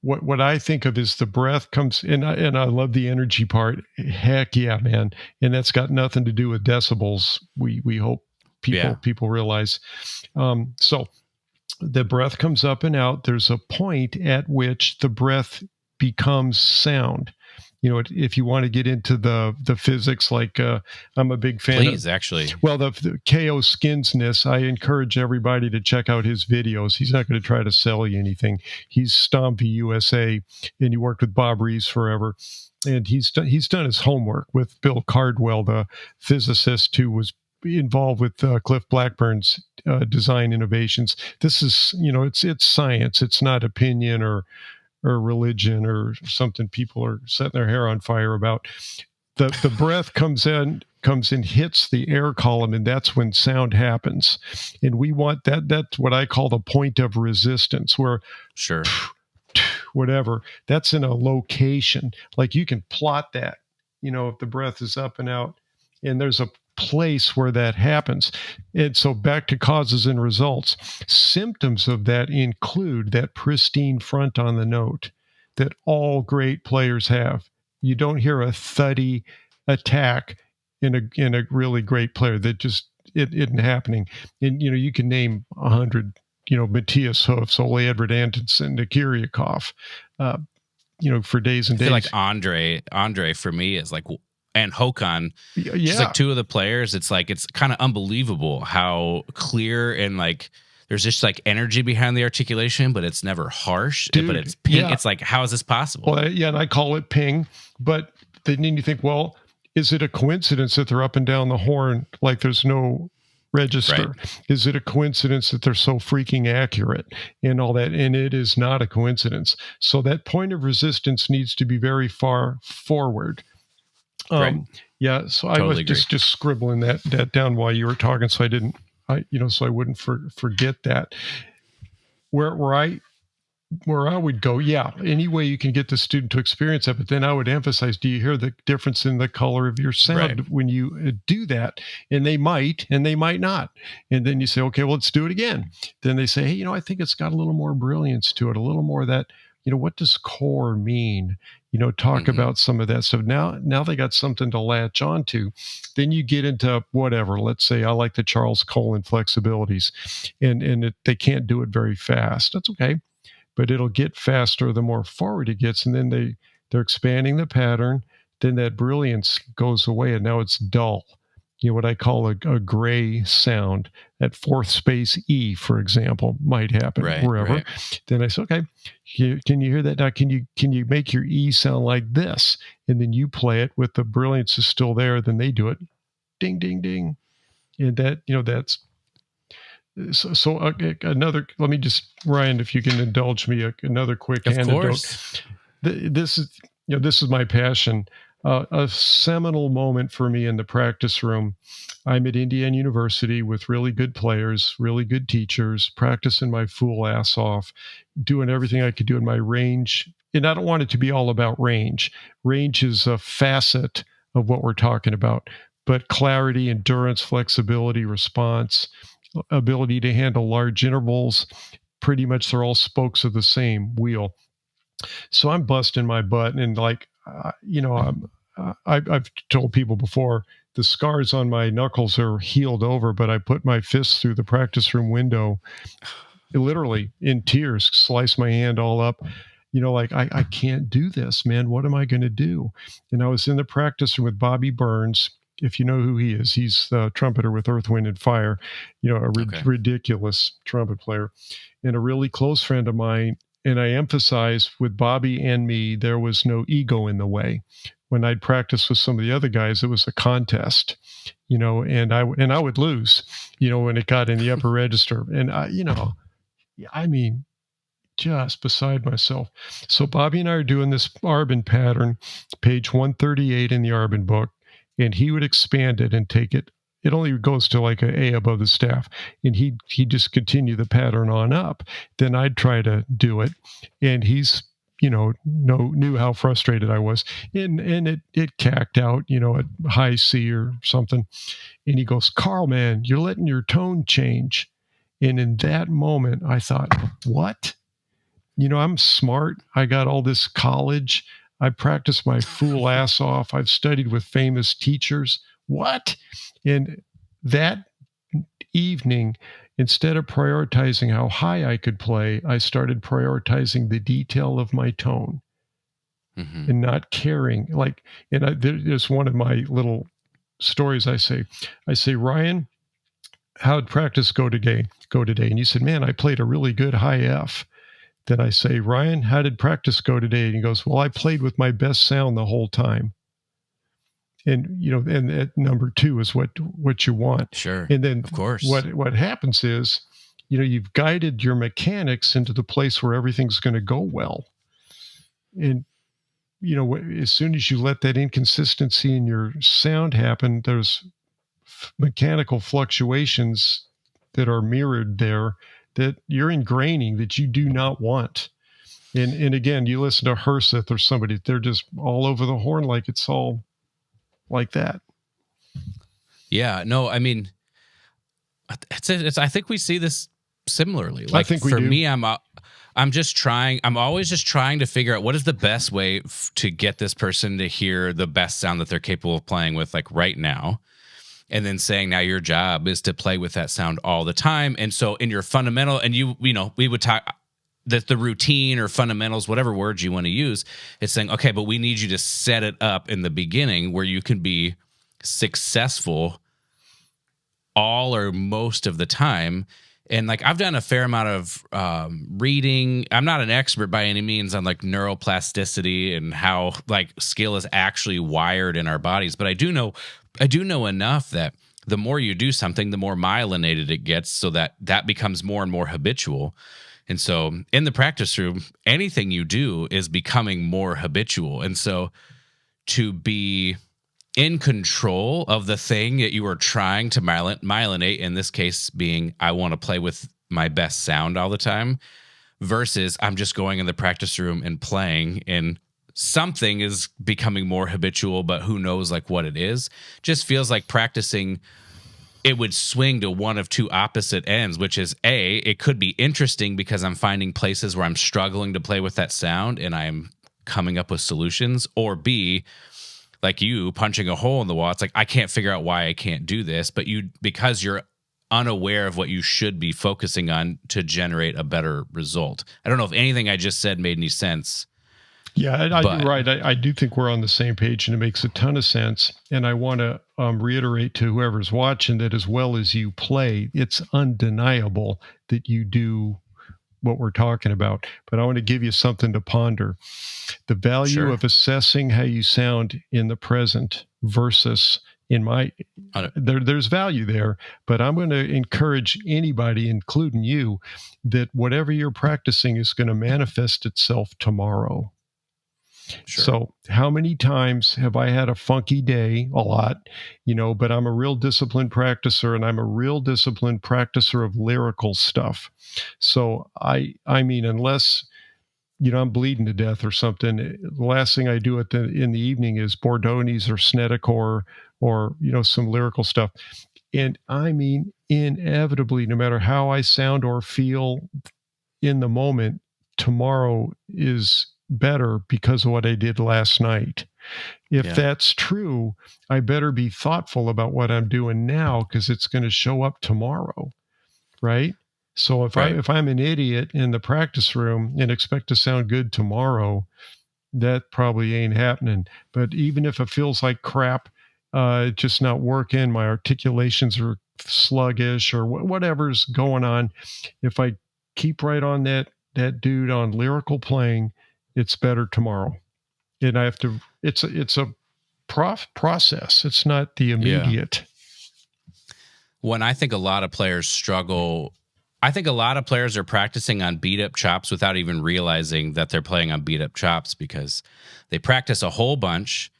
what I think of is the breath comes in, and I love the energy part. Heck yeah, man. And that's got nothing to do with decibels. We hope people realize. So the breath comes up and out. There's a point at which the breath becomes sound. If you want to get into the physics, I'm a big fan. Please, actually. Well, the K.O. Skinsness, I encourage everybody to check out his videos. He's not going to try to sell you anything. He's Stompy USA, and he worked with Bob Reeves forever. And he's done his homework with Bill Cardwell, the physicist who was involved with Cliff Blackburn's design innovations. This is, it's science. It's not opinion or religion or something people are setting their hair on fire about. The breath comes in, hits the air column, and that's when sound happens. And we want that. That's what I call the point of resistance, where Sure. whatever, that's in a location. Like you can plot that, if the breath is up and out, and there's a place where that happens. And so back to causes and results. Symptoms of that include that pristine front on the note that all great players have. You don't hear a thuddy attack in a really great player. That just it isn't happening. And you can name 100, Matthias Hofs, Ole Edvard Antonsen, Nikiryakov, for days and days. I feel like Andre for me is like, and Håkan, just like two of the players. It's like, it's kind of unbelievable how clear and like there's just like energy behind the articulation, but it's never harsh. Dude, but it's ping. Yeah. It's like, how is this possible? Well, yeah, and I call it ping. But then you think, well, is it a coincidence that they're up and down the horn like there's no register? Right. Is it a coincidence that they're so freaking accurate and all that? And it is not a coincidence. So that point of resistance needs to be very far forward. Right. Yeah. So Totally I was just scribbling that down while you were talking, so I wouldn't forget that. Where I would go, yeah, any way you can get the student to experience that, but then I would emphasize, do you hear the difference in the color of your sound when you do that? And they might not. And then you say, okay, well, let's do it again. Then they say, hey, I think it's got a little more brilliance to it, a little more of that, what does core mean? Talk about some of that stuff. Now they got something to latch onto. Then you get into whatever. Let's say I like the Charles Cole inflexibilities, and they can't do it very fast. That's okay, but it'll get faster the more forward it gets, and then they're expanding the pattern. Then that brilliance goes away, and now it's dull. What I call a gray sound. That fourth space E, for example, might happen wherever. Right. Then I say, okay, can you hear that now? Can you make your E sound like this? And then you play it with the brilliance is still there. Then they do it, ding, ding, ding, and that that's. So another. Let me just, Ryan, if you can indulge me, another quick anecdote. Of course. This is my passion. A seminal moment for me in the practice room. I'm at Indiana University with really good players, really good teachers, practicing my fool ass off, doing everything I could do in my range. And I don't want it to be all about range. Range is a facet of what we're talking about. But clarity, endurance, flexibility, response, ability to handle large intervals, pretty much they're all spokes of the same wheel. So I'm busting my butt, and I've told people before, the scars on my knuckles are healed over, but I put my fists through the practice room window, literally in tears, slice my hand all up. I can't do this, man. What am I going to do? And I was in the practice room with Bobby Burns. If you know who he is, he's the trumpeter with Earth, Wind, and Fire, ridiculous trumpet player, and a really close friend of mine. And I emphasize with Bobby and me, there was no ego in the way. When I'd practice with some of the other guys, it was a contest, and I would lose, when it got in the upper register. And I mean, just beside myself. So Bobby and I are doing this Arbin pattern, page 138 in the Arbin book, and he would expand it and take it. It only goes to like an A above the staff, and he'd just continue the pattern on up. Then I'd try to do it, and he's knew how frustrated I was, and it cacked out, at high C or something. And he goes, Karl, man, you're letting your tone change. And in that moment, I thought, what? I'm smart. I got all this college. I practiced my fool ass off. I've studied with famous teachers. What? And that evening, instead of prioritizing how high I could play, I started prioritizing the detail of my tone and not caring. There's one of my little stories. I say, Ryan, how'd practice go today? And he said, man, I played a really good high F. Then I say, Ryan, how did practice go today? And he goes, well, I played with my best sound the whole time. And and at number 2 is what you want. Sure. And then Of course. what happens is, you've guided your mechanics into the place where everything's going to go well. And as soon as you let that inconsistency in your sound happen, there's mechanical fluctuations that are mirrored there that you're ingraining that you do not want. And again, you listen to Herseth or somebody, they're just all over the horn like it's all like that. Yeah, no, I mean, I think we see this similarly. Like, I think we for do. me, I'm always just trying to figure out what is the best way to get this person to hear the best sound that they're capable of playing with, like right now. And then saying, now your job is to play with that sound all the time. And so in your fundamental, and we would talk that the routine or fundamentals, whatever words you want to use, it's saying, okay, but we need you to set it up in the beginning where you can be successful all or most of the time. And like, I've done a fair amount of reading. I'm not an expert by any means on like neuroplasticity and how like skill is actually wired in our bodies, but I do know enough that the more you do something, the more myelinated it gets, so that becomes more and more habitual. And so in the practice room, anything you do is becoming more habitual. And so to be in control of the thing that you are trying to myelinate, in this case being, I want to play with my best sound all the time, versus I'm just going in the practice room and playing, and something is becoming more habitual, but who knows like what it is. Just feels like practicing, it would swing to one of two opposite ends, which is A, it could be interesting because I'm finding places where I'm struggling to play with that sound and I'm coming up with solutions, or B, like you punching a hole in the wall. It's like, I can't figure out why I can't do this, but because you're unaware of what you should be focusing on to generate a better result. I don't know if anything I just said made any sense. Yeah, you're right. I do think we're on the same page, and it makes a ton of sense. And I want to reiterate to whoever's watching that as well as you play, it's undeniable that you do what we're talking about. But I want to give you something to ponder. The value of assessing how you sound in the present versus there's value there, but I'm going to encourage anybody, including you, that whatever you're practicing is going to manifest itself tomorrow. Sure. So how many times have I had a funky day? A lot, but I'm a real disciplined practicer, and I'm a real disciplined practicer of lyrical stuff. So I mean, unless, I'm bleeding to death or something, the last thing I do in the evening is Bordognis or Snedeker or some lyrical stuff. And I mean, inevitably, no matter how I sound or feel in the moment, tomorrow is better because of what I did last night. If that's true, I better be thoughtful about what I'm doing now, because it's going to show up tomorrow, right? So if I'm an idiot in the practice room and expect to sound good tomorrow, that probably ain't happening. But even if it feels like crap, it's just not working, my articulations are sluggish or whatever's going on, if I keep right on that dude on lyrical playing, it's better tomorrow. And I have to, it's a process. It's not the immediate. When I think a lot of players struggle, I think a lot of players are practicing on beat up chops without even realizing that they're playing on beat up chops, because they practice a whole bunch,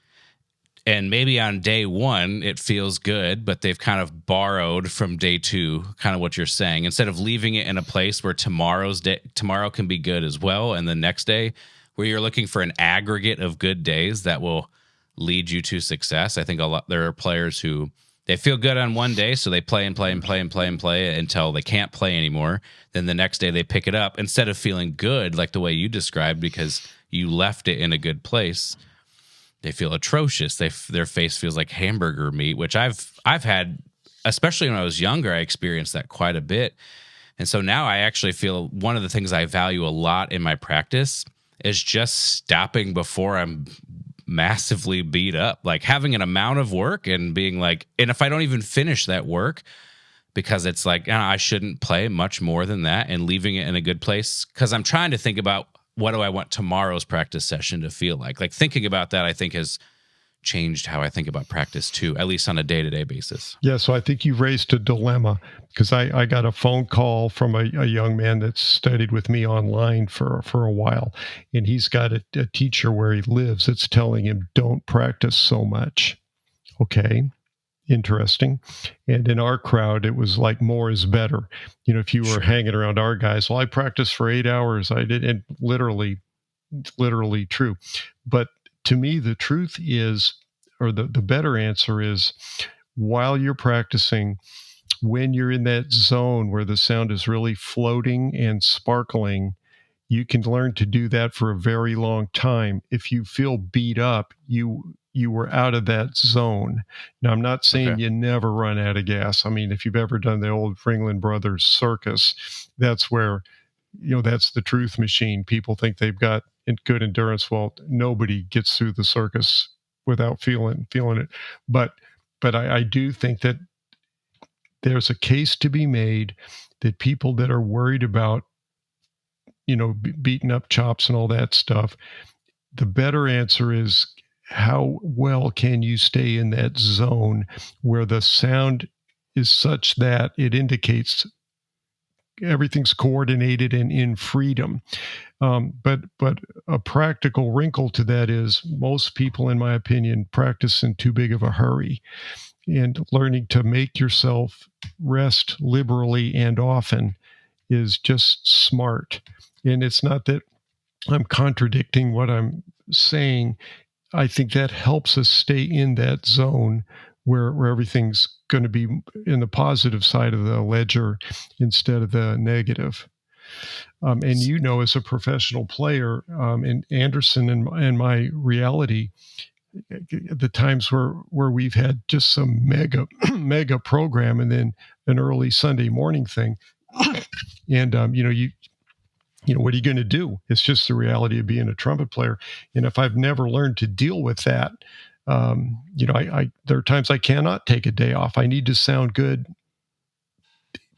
and maybe on day one it feels good, but they've kind of borrowed from day two, kind of what you're saying, instead of leaving it in a place where tomorrow can be good as well, and the next day where you're looking for an aggregate of good days that will lead you to success. I think there are players who, they feel good on one day, so they play and play and play and play and play until they can't play anymore. Then the next day they pick it up, instead of feeling good like the way you described, because you left it in a good place. They feel atrocious. Their face feels like hamburger meat, which I've had, especially when I was younger. I experienced that quite a bit. And so now I actually feel one of the things I value a lot in my practice is just stopping before I'm massively beat up, like having an amount of work and being like, and if I don't even finish that work, because it's like, I shouldn't play much more than that, and leaving it in a good place, because I'm trying to think about, what do I want tomorrow's practice session to feel like? Like, thinking about that, I think, has changed how I think about practice too, at least on a day-to-day basis. Yeah, so I think you've raised a dilemma, because I got a phone call from a young man that studied with me online for a while, and he's got a teacher where he lives that's telling him, don't practice so much. Okay, interesting. And in our crowd, it was like more is better. If you were Sure. hanging around our guys, well, I practiced for 8 hours. I did, and literally true. But to me, the truth is, or the better answer is, while you're practicing, when you're in that zone where the sound is really floating and sparkling, you can learn to do that for a very long time. If you feel beat up, you were out of that zone. Now, I'm not saying Okay. you never run out of gas. I mean, if you've ever done the old Ringling Brothers circus, that's where, that's the truth machine. People think they've got good endurance. Well, nobody gets through the circus without feeling it. But I do think that there's a case to be made that people that are worried about, beating up chops and all that stuff, the better answer is, how well can you stay in that zone where the sound is such that it indicates everything's coordinated and in freedom. But a practical wrinkle to that is, most people, in my opinion, practice in too big of a hurry. And learning to make yourself rest liberally and often is just smart. And it's not that I'm contradicting what I'm saying. I think that helps us stay in that zone where everything's going to be in the positive side of the ledger instead of the negative. And as a professional player, in Anderson and my reality, the times where we've had just some mega program and then an early Sunday morning thing, and what are you going to do? It's just the reality of being a trumpet player. And if I've never learned to deal with that, there are times I cannot take a day off. I need to sound good,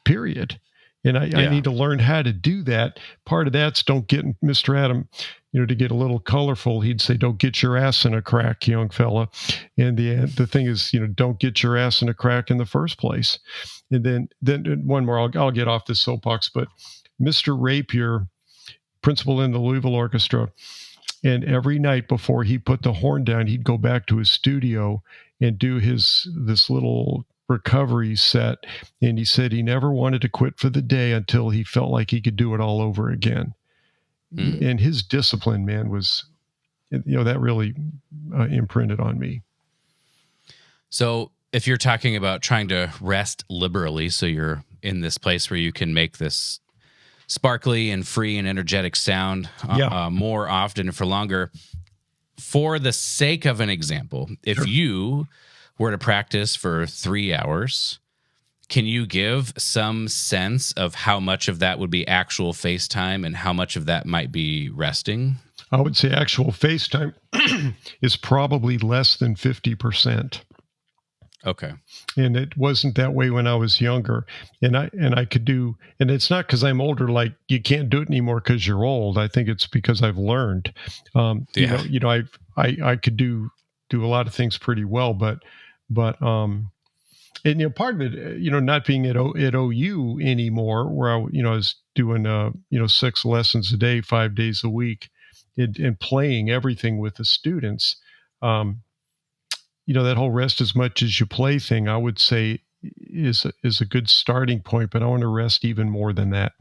period. And I need to learn how to do that. Part of that's, don't get Mr. Adam, to get a little colorful, he'd say, don't get your ass in a crack, young fella. And the thing is, don't get your ass in a crack in the first place. And then one more, I'll get off this soapbox, but Mr. Rapier, principal in the Louisville Orchestra, and every night before he put the horn down, he'd go back to his studio and do this little recovery set. And he said he never wanted to quit for the day until he felt like he could do it all over again. And his discipline, man, was, that really imprinted on me. So if you're talking about trying to rest liberally, so you're in this place where you can make this sparkly and free and energetic sound more often and for longer, for the sake of an example, if you were to practice for 3 hours, can you give some sense of how much of that would be actual face time and how much of that might be resting? I would say actual face time is probably less than 50%. Okay. And it wasn't that way when I was younger. And I could do, and it's not because I'm older, like you can't do it anymore because you're old. I think it's because I've learned. I could do a lot of things pretty well, but and part of it, not being at OU anymore, where I was doing 6 lessons a day, 5 days a week, and playing everything with the students. That whole rest as much as you play thing, I would say is a good starting point, but I want to rest even more than that.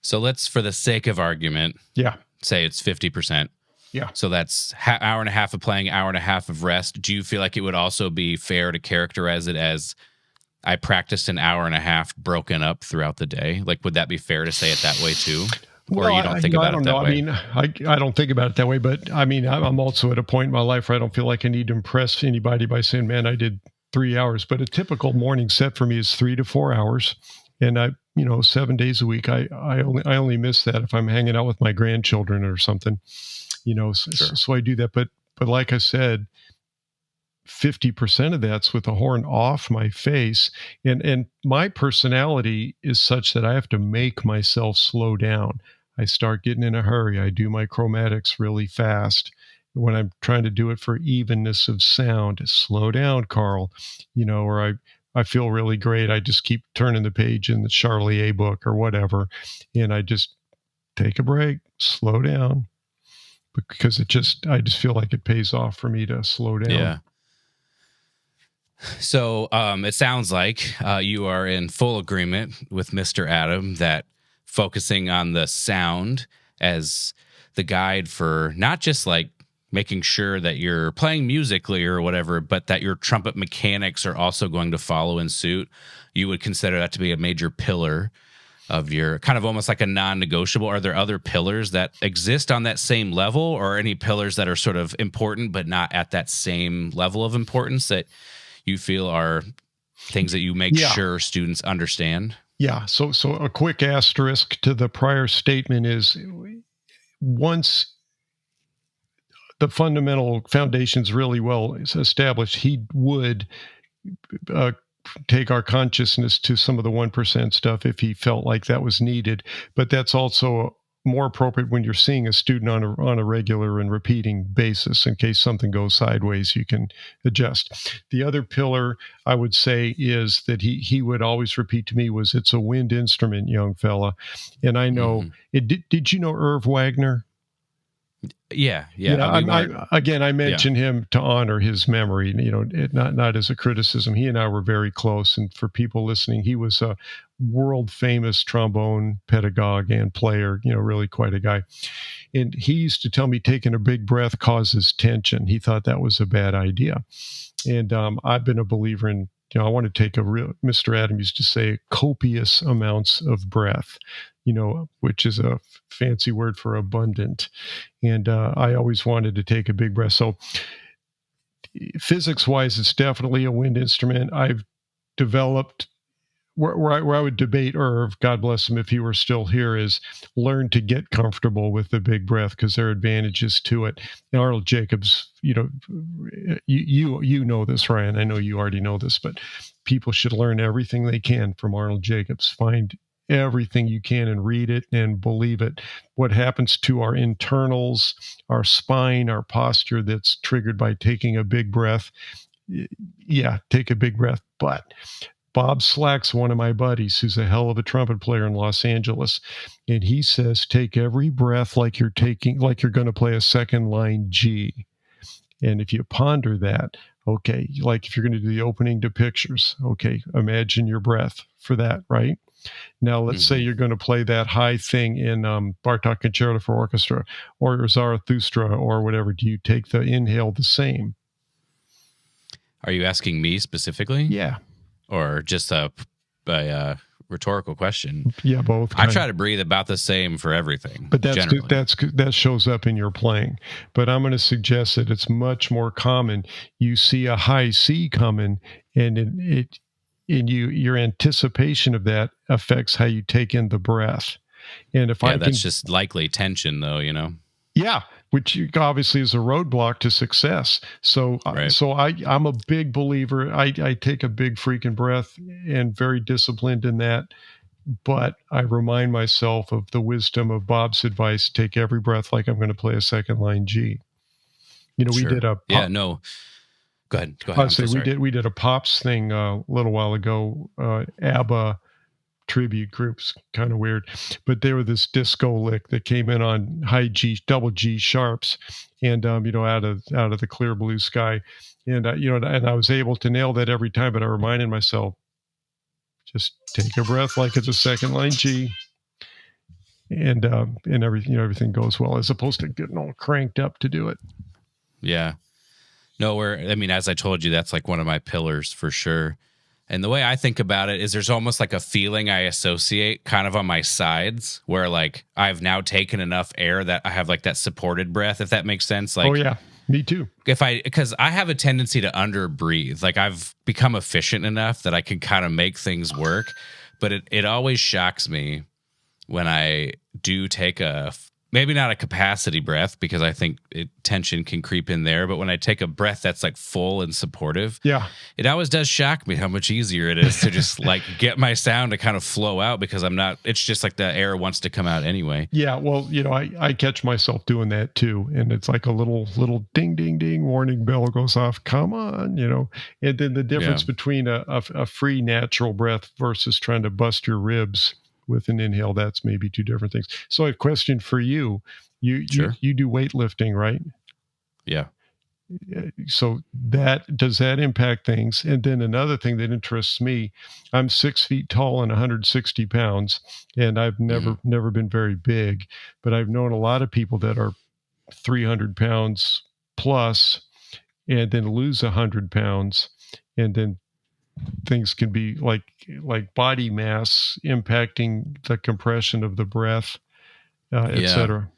So let's, for the sake of argument, say it's 50%. Yeah. So that's hour and a half of playing, hour and a half of rest. Do you feel like it would also be fair to characterize it as, I practiced an hour and a half broken up throughout the day? Like, would that be fair to say it that way too? Or you don't think about it that way? I mean, I don't think about it that way, but I mean, I'm also at a point in my life where I don't feel like I need to impress anybody by saying, man, I did 3 hours. But a typical morning set for me is 3 to 4 hours. And 7 days a week, I only miss that if I'm hanging out with my grandchildren or something, Sure. So I do that. But like I said, 50% of that's with the horn off my face. And my personality is such that I have to make myself slow down. I start getting in a hurry. I do my chromatics really fast. when I'm trying to do it for evenness of sound, slow down, Karl, or I feel really great. I just keep turning the page in the Charlier book or whatever, and I just take a break, slow down, because I just feel like it pays off for me to slow down. Yeah. So it sounds like you are in full agreement with Mr. Adam that focusing on the sound as the guide for not just like making sure that you're playing musically or whatever, but that your trumpet mechanics are also going to follow in suit. You would consider that to be a major pillar of your kind of almost like a non-negotiable. Are there other pillars that exist on that same level, or any pillars that are sort of important but not at that same level of importance that you feel are things that you make sure students understand? Yeah. So a quick asterisk to the prior statement is, once the fundamental foundation's really well established, he would take our consciousness to some of the 1% stuff if he felt like that was needed. But that's also more appropriate when you're seeing a student on a regular and repeating basis. In case something goes sideways, you can adjust. The other pillar I would say is that he would always repeat to me was, it's a wind instrument, young fella. And I know did you know Irv Wagner? Yeah. I mention him to honor his memory, not as a criticism. He and I were very close, and for people listening, he was a world famous trombone pedagogue and player, really quite a guy. And he used to tell me taking a big breath causes tension. He thought that was a bad idea. And I've been a believer in, I want to take Mr. Adam used to say, copious amounts of breath, which is a fancy word for abundant. And I always wanted to take a big breath. So physics-wise, it's definitely a wind instrument. I've developed, where I would debate Irv, God bless him if he were still here, is learn to get comfortable with the big breath, because there are advantages to it. And Arnold Jacobs, you know this, Ryan. I know you already know this, but people should learn everything they can from Arnold Jacobs. Find everything you can and read it and believe it. What happens to our internals, our spine, our posture, that's triggered by taking a big breath. Yeah, take a big breath. But Bob Slack's one of my buddies who's a hell of a trumpet player in Los Angeles. And he says, take every breath like you're going to play a second line G. And if you ponder that, okay, like if you're going to do the opening to pictures, okay, imagine your breath for that, right? Now, let's say you're going to play that high thing in Bartok Concerto for Orchestra or Zarathustra or whatever. Do you take the inhale the same? Are you asking me specifically? Yeah. Or just a rhetorical question? Yeah, both. I try to breathe about the same for everything. But that shows up in your playing. But I'm going to suggest that it's much more common. You see a high C coming, and your anticipation of that affects how you take in the breath. And that's just likely tension, though, Yeah, which obviously is a roadblock to success. So, I'm a big believer. I take a big freaking breath and very disciplined in that. But I remind myself of the wisdom of Bob's advice: take every breath like I'm going to play a second line G. We did a Go ahead. We did a Pops thing a little while ago. ABBA tribute groups, kind of weird, but they were this disco lick that came in on high G, double G sharps, and out of the clear blue sky, and and I was able to nail that every time. But I reminded myself, just take a breath like it's a second line G, and everything goes well, as opposed to getting all cranked up to do it. Yeah. No, as I told you, that's like one of my pillars for sure. And the way I think about it is there's almost like a feeling I associate kind of on my sides where like I've now taken enough air that I have like that supported breath, if that makes sense. Like, oh yeah, me too. Because I have a tendency to under breathe. Like I've become efficient enough that I can kind of make things work. But it always shocks me when I do take a maybe not a capacity breath because I think tension can creep in there. But when I take a breath that's like full and supportive, Yeah. it always does shock me how much easier it is to just like get my sound to kind of flow out because it's just like the air wants to come out anyway. Yeah. Well, I catch myself doing that too. And it's like a little ding, ding, ding warning bell goes off. Come on, and then the difference between a free natural breath versus trying to bust your ribs with an inhale, that's maybe two different things. So I have a question for you. Sure. You do weightlifting, right? Yeah. So does that impact things? And then another thing that interests me, I'm 6 feet tall and 160 pounds, and I've never been very big, but I've known a lot of people that are 300 pounds plus and then lose 100 pounds, and then things can be like body mass impacting the compression of the breath, etc.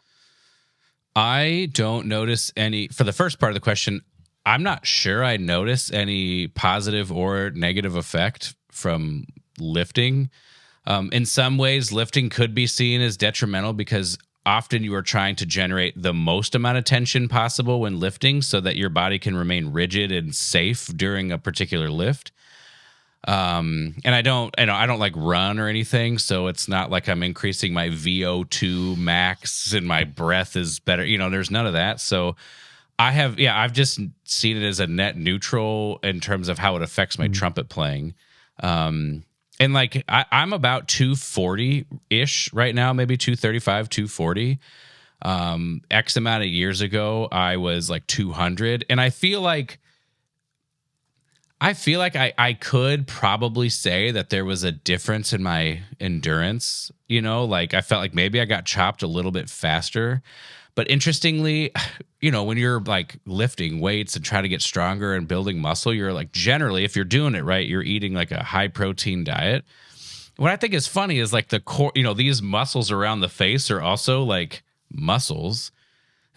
I don't notice any, for the first part of the question, I'm not sure I notice any positive or negative effect from lifting. In some ways, lifting could be seen as detrimental because often you are trying to generate the most amount of tension possible when lifting so that your body can remain rigid and safe during a particular lift. And I don't like run or anything, so it's not like I'm increasing my VO2 max and my breath is better. There's none of that. So I've just seen it as a net neutral in terms of how it affects my trumpet playing. And like I'm about 240-ish right now, maybe 235, 240. X amount of years ago, I was like 200, and I feel like I could probably say that there was a difference in my endurance, like I felt like maybe I got chopped a little bit faster. But interestingly, when you're like lifting weights and trying to get stronger and building muscle, you're like generally, if you're doing it right, you're eating like a high protein diet. What I think is funny is like the core, these muscles around the face are also like muscles.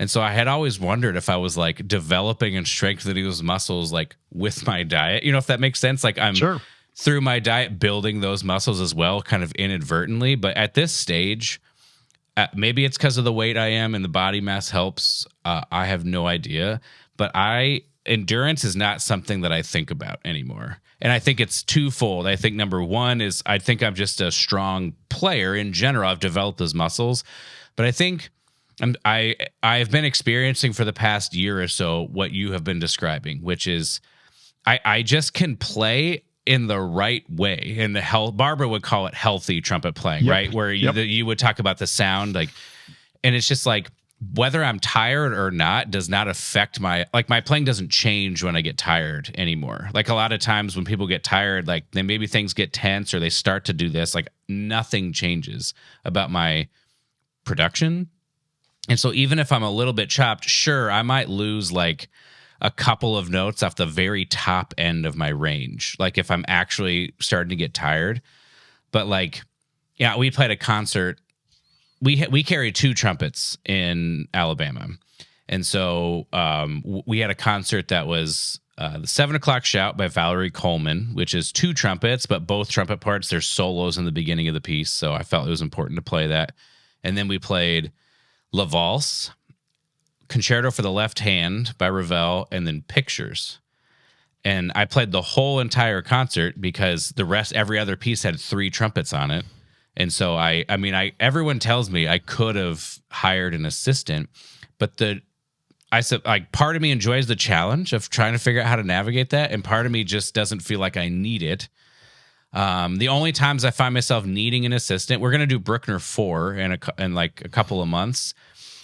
And so I had always wondered if I was like developing and strengthening those muscles like with my diet, if that makes sense. Like I'm through my diet building those muscles as well, kind of inadvertently. But at this stage, maybe it's because of the weight I am and the body mass helps. I have no idea. But endurance is not something that I think about anymore. And I think it's twofold. I think number one is I think I'm just a strong player in general. I've developed those muscles. But I think I've been experiencing for the past year or so what you have been describing, which is I just can play in the right way. And Barbara would call it healthy trumpet playing, right? Where you would talk about the sound, like, and it's just like whether I'm tired or not does not affect my playing doesn't change when I get tired anymore. Like a lot of times when people get tired, like then maybe things get tense or they start to do this, like nothing changes about my production. And so even if I'm a little bit chopped, sure, I might lose like a couple of notes off the very top end of my range. Like if I'm actually starting to get tired. But like, yeah, we played a concert. We carried 2 trumpets in Alabama. And so we had a concert that was the 7 o'clock shout by Valerie Coleman, which is 2 trumpets, but both trumpet parts, there's solos in the beginning of the piece. So I felt it was important to play that. And then we played La Valse, Concerto for the Left Hand by Ravel, and then Pictures. And I played the whole entire concert because every other piece had 3 trumpets on it. And so everyone tells me I could have hired an assistant, but I said, like, part of me enjoys the challenge of trying to figure out how to navigate that, and part of me just doesn't feel like I need it. The only times I find myself needing an assistant, we're going to do Bruckner 4 in like a couple of months.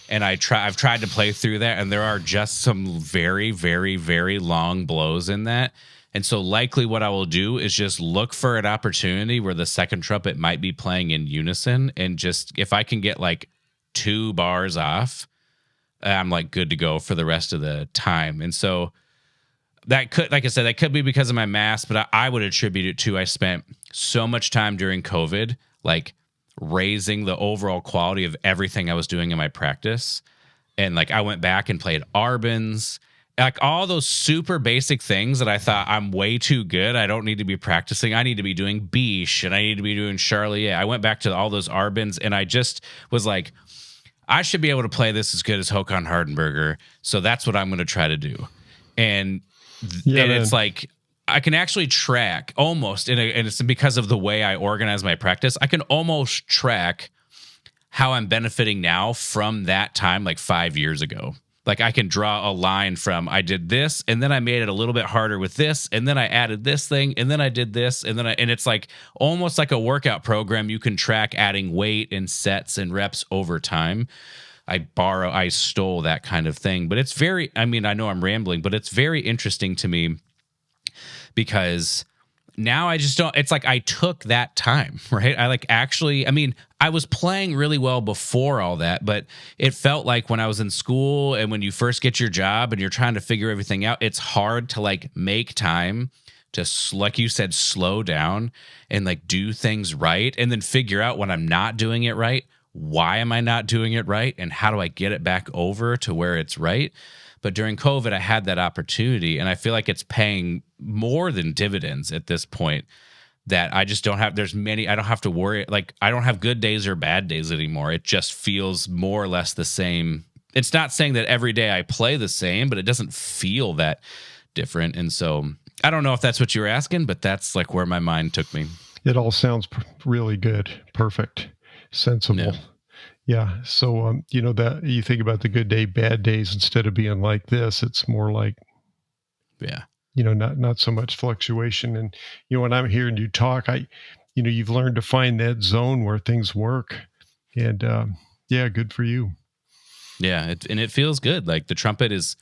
And I've tried to play through that, and there are just some very, very, very long blows in that. And so likely what I will do is just look for an opportunity where the second trumpet might be playing in unison. And just, if I can get like 2 bars off, I'm like good to go for the rest of the time. And so that could, like I said, that could be because of my mass, but I would attribute it to I spent so much time during COVID, like raising the overall quality of everything I was doing in my practice. And like I went back and played Arbans, like all those super basic things that I thought I'm way too good. I don't need to be practicing. I need to be doing Biche and I need to be doing Charlier. I went back to all those Arbans and I just was like, I should be able to play this as good as Håkan Hardenberger. So that's what I'm going to try to do. And it's like, I can actually track almost, and it's because of the way I organize my practice, I can almost track how I'm benefiting now from that time, like 5 years ago. Like I can draw a line from I did this, and then I made it a little bit harder with this, and then I added this thing, and then I did this, and it's like almost like a workout program. You can track adding weight and sets and reps over time. I stole that kind of thing, but it's very, I mean, I know I'm rambling, but it's very interesting to me because now I just don't, it's like I took that time, right? I was playing really well before all that, but it felt like when I was in school and when you first get your job and you're trying to figure everything out, it's hard to like make time to, like you said, slow down and like do things right and then figure out when I'm not doing it right. Why am I not doing it right? And how do I get it back over to where it's right? But during COVID, I had that opportunity, and I feel like it's paying more than dividends at this point. That I just don't have. I don't have to worry. Like I don't have good days or bad days anymore. It just feels more or less the same. It's not saying that every day I play the same, but it doesn't feel that different. And so I don't know if that's what you were asking, but that's like where my mind took me. It all sounds really good, perfect, sensible. Yeah. Yeah. So, that you think about the good day, bad days, instead of being like this, it's more like, yeah, not so much fluctuation. And, when I'm hearing you talk, you've learned to find that zone where things work. And, good for you. Yeah. And it feels good. Like the trumpet is,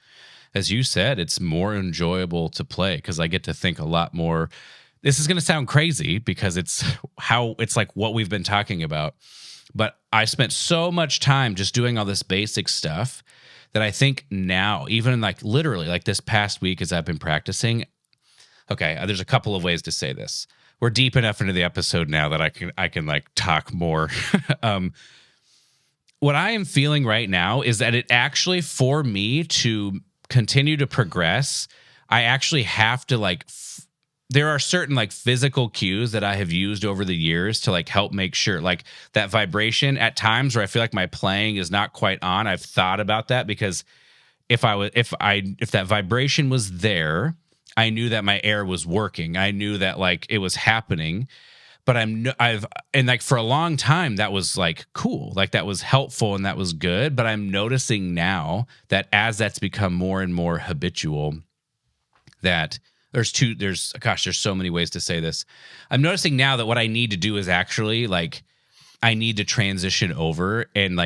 as you said, it's more enjoyable to play because I get to think a lot more. This is going to sound crazy because it's like what we've been talking about. But I spent so much time just doing all this basic stuff that I think now, even like literally like this past week as I've been practicing, okay, there's a couple of ways to say this. We're deep enough into the episode now that I can like talk more. What I am feeling right now is that it actually, for me to continue to progress, I actually have to there are certain like physical cues that I have used over the years to like help make sure like that vibration at times where I feel like my playing is not quite on. I've thought about that because if that vibration was there, I knew that my air was working. I knew that like it was happening, but for a long time that was like cool. Like that was helpful and that was good. But I'm noticing now that as that's become more and more habitual, that there's so many ways to say this. I'm noticing now that what I need to do is actually like, I need to transition over and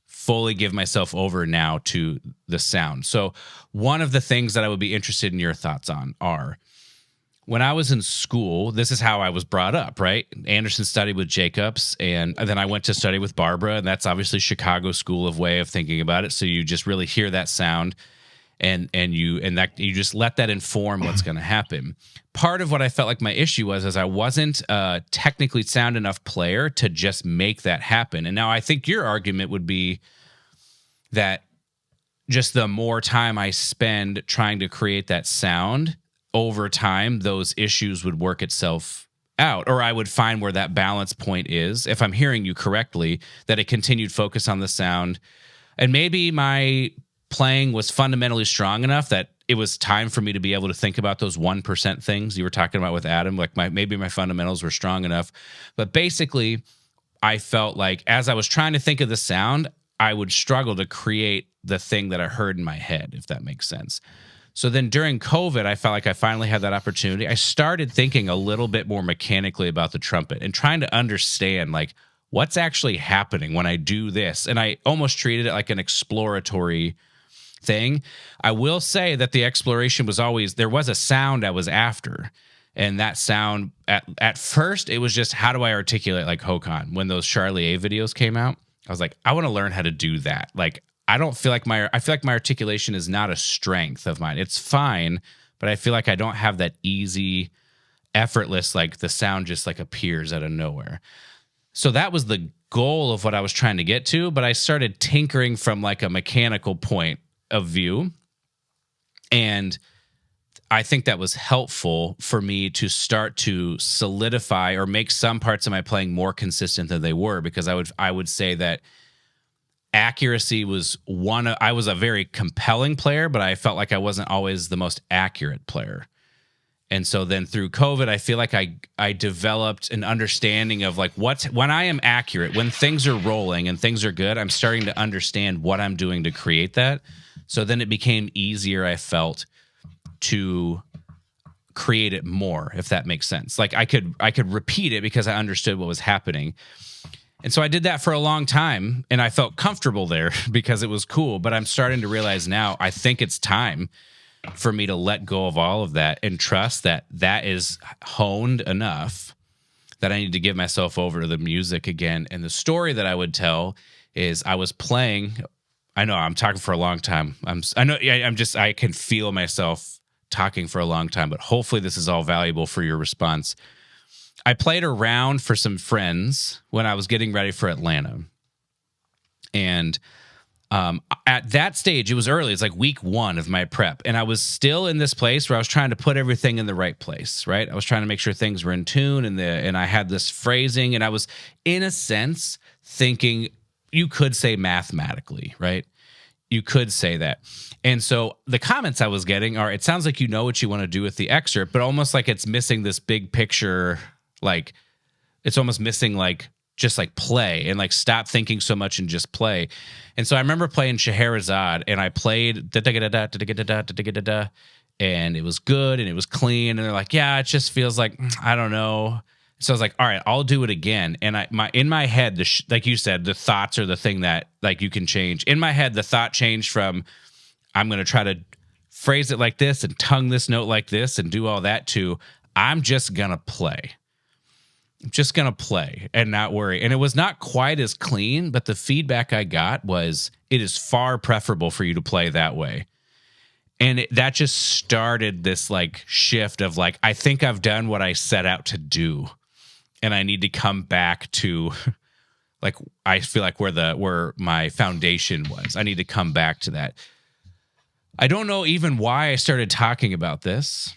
fully give myself over now to the sound. So one of the things that I would be interested in your thoughts on are when I was in school, this is how I was brought up, right? Anderson studied with Jacobs, and then I went to study with Barbara, and that's obviously Chicago school of way of thinking about it. So you just really hear that sound. And you just let that inform what's going to happen. Part of what I felt like my issue was is I wasn't a technically sound enough player to just make that happen. And now I think your argument would be that just the more time I spend trying to create that sound over time, those issues would work itself out, or I would find where that balance point is, if I'm hearing you correctly, that a continued focus on the sound. And maybe my playing was fundamentally strong enough that it was time for me to be able to think about those 1% things you were talking about with Adam. Like maybe my fundamentals were strong enough, but basically I felt like as I was trying to think of the sound, I would struggle to create the thing that I heard in my head, if that makes sense. So then during COVID, I felt like I finally had that opportunity. I started thinking a little bit more mechanically about the trumpet and trying to understand like what's actually happening when I do this. And I almost treated it like an exploratory thing. I will say that the exploration was always, there was a sound I was after. And that sound, at first, it was just, how do I articulate like Håkan? When those Charlie A videos came out, I was like, I want to learn how to do that. Like, I feel like my articulation is not a strength of mine. It's fine, but I feel like I don't have that easy, effortless, like the sound just like appears out of nowhere. So that was the goal of what I was trying to get to, but I started tinkering from like a mechanical point of view. And I think that was helpful for me to start to solidify or make some parts of my playing more consistent than they were, because I would say that accuracy was I was a very compelling player, but I felt like I wasn't always the most accurate player. And so then through COVID, I feel like I developed an understanding of like when I am accurate, when things are rolling and things are good, I'm starting to understand what I'm doing to create that. So then it became easier, I felt, to create it more, if that makes sense. Like I could repeat it because I understood what was happening. And so I did that for a long time, and I felt comfortable there because it was cool. But I'm starting to realize now, I think it's time for me to let go of all of that and trust that that is honed enough that I need to give myself over to the music again. And the story that I would tell is I was playing. I know I'm talking for a long time. I can feel myself talking for a long time, but hopefully this is all valuable for your response. I played around for some friends when I was getting ready for Atlanta. And at that stage, it was early. It's like week 1 of my prep. And I was still in this place where I was trying to put everything in the right place, right? I was trying to make sure things were in tune, and I had this phrasing, and I was, in a sense, thinking, you could say mathematically, right? You could say that. And so the comments I was getting are, it sounds like you know what you want to do with the excerpt, but almost like it's missing this big picture. Like it's almost missing like just like play and like stop thinking so much and just play. And so I remember playing Scheherazade, and I played and it was good and it was clean. And they're like, yeah, it just feels like, I don't know. So I was like, all right, I'll do it again. And in my head, like you said, the thoughts are the thing that like you can change. In my head, the thought changed from, I'm going to try to phrase it like this and tongue this note like this and do all that, to I'm just going to play. I'm just going to play and not worry. And it was not quite as clean, but the feedback I got was, it is far preferable for you to play that way. And that just started this like shift of like, I think I've done what I set out to do, and I need to come back to like, I feel like where my foundation was. I need to come back to that. I don't know even why I started talking about this,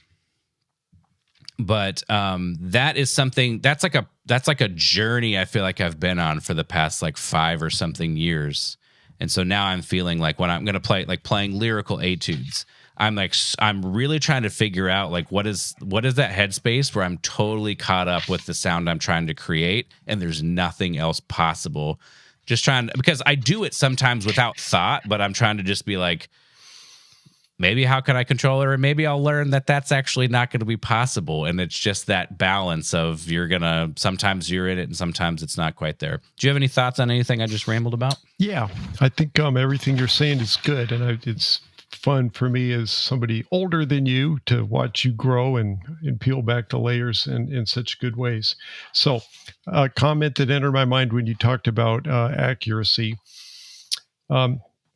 but that is something that's like a journey I feel like I've been on for the past like 5 or something years. And so now I'm feeling like when I'm going to play, like playing lyrical etudes, I'm really trying to figure out like what is that headspace where I'm totally caught up with the sound I'm trying to create, and there's nothing else possible. Just trying to, because I do it sometimes without thought, but I'm trying to just be like, maybe how can I control it? Or maybe I'll learn that that's actually not going to be possible. And it's just that balance of sometimes you're in it and sometimes it's not quite there. Do you have any thoughts on anything I just rambled about? Yeah, I think everything you're saying is good. And it's fun for me as somebody older than you to watch you grow and peel back the layers in such good ways. So a comment that entered my mind when you talked about accuracy.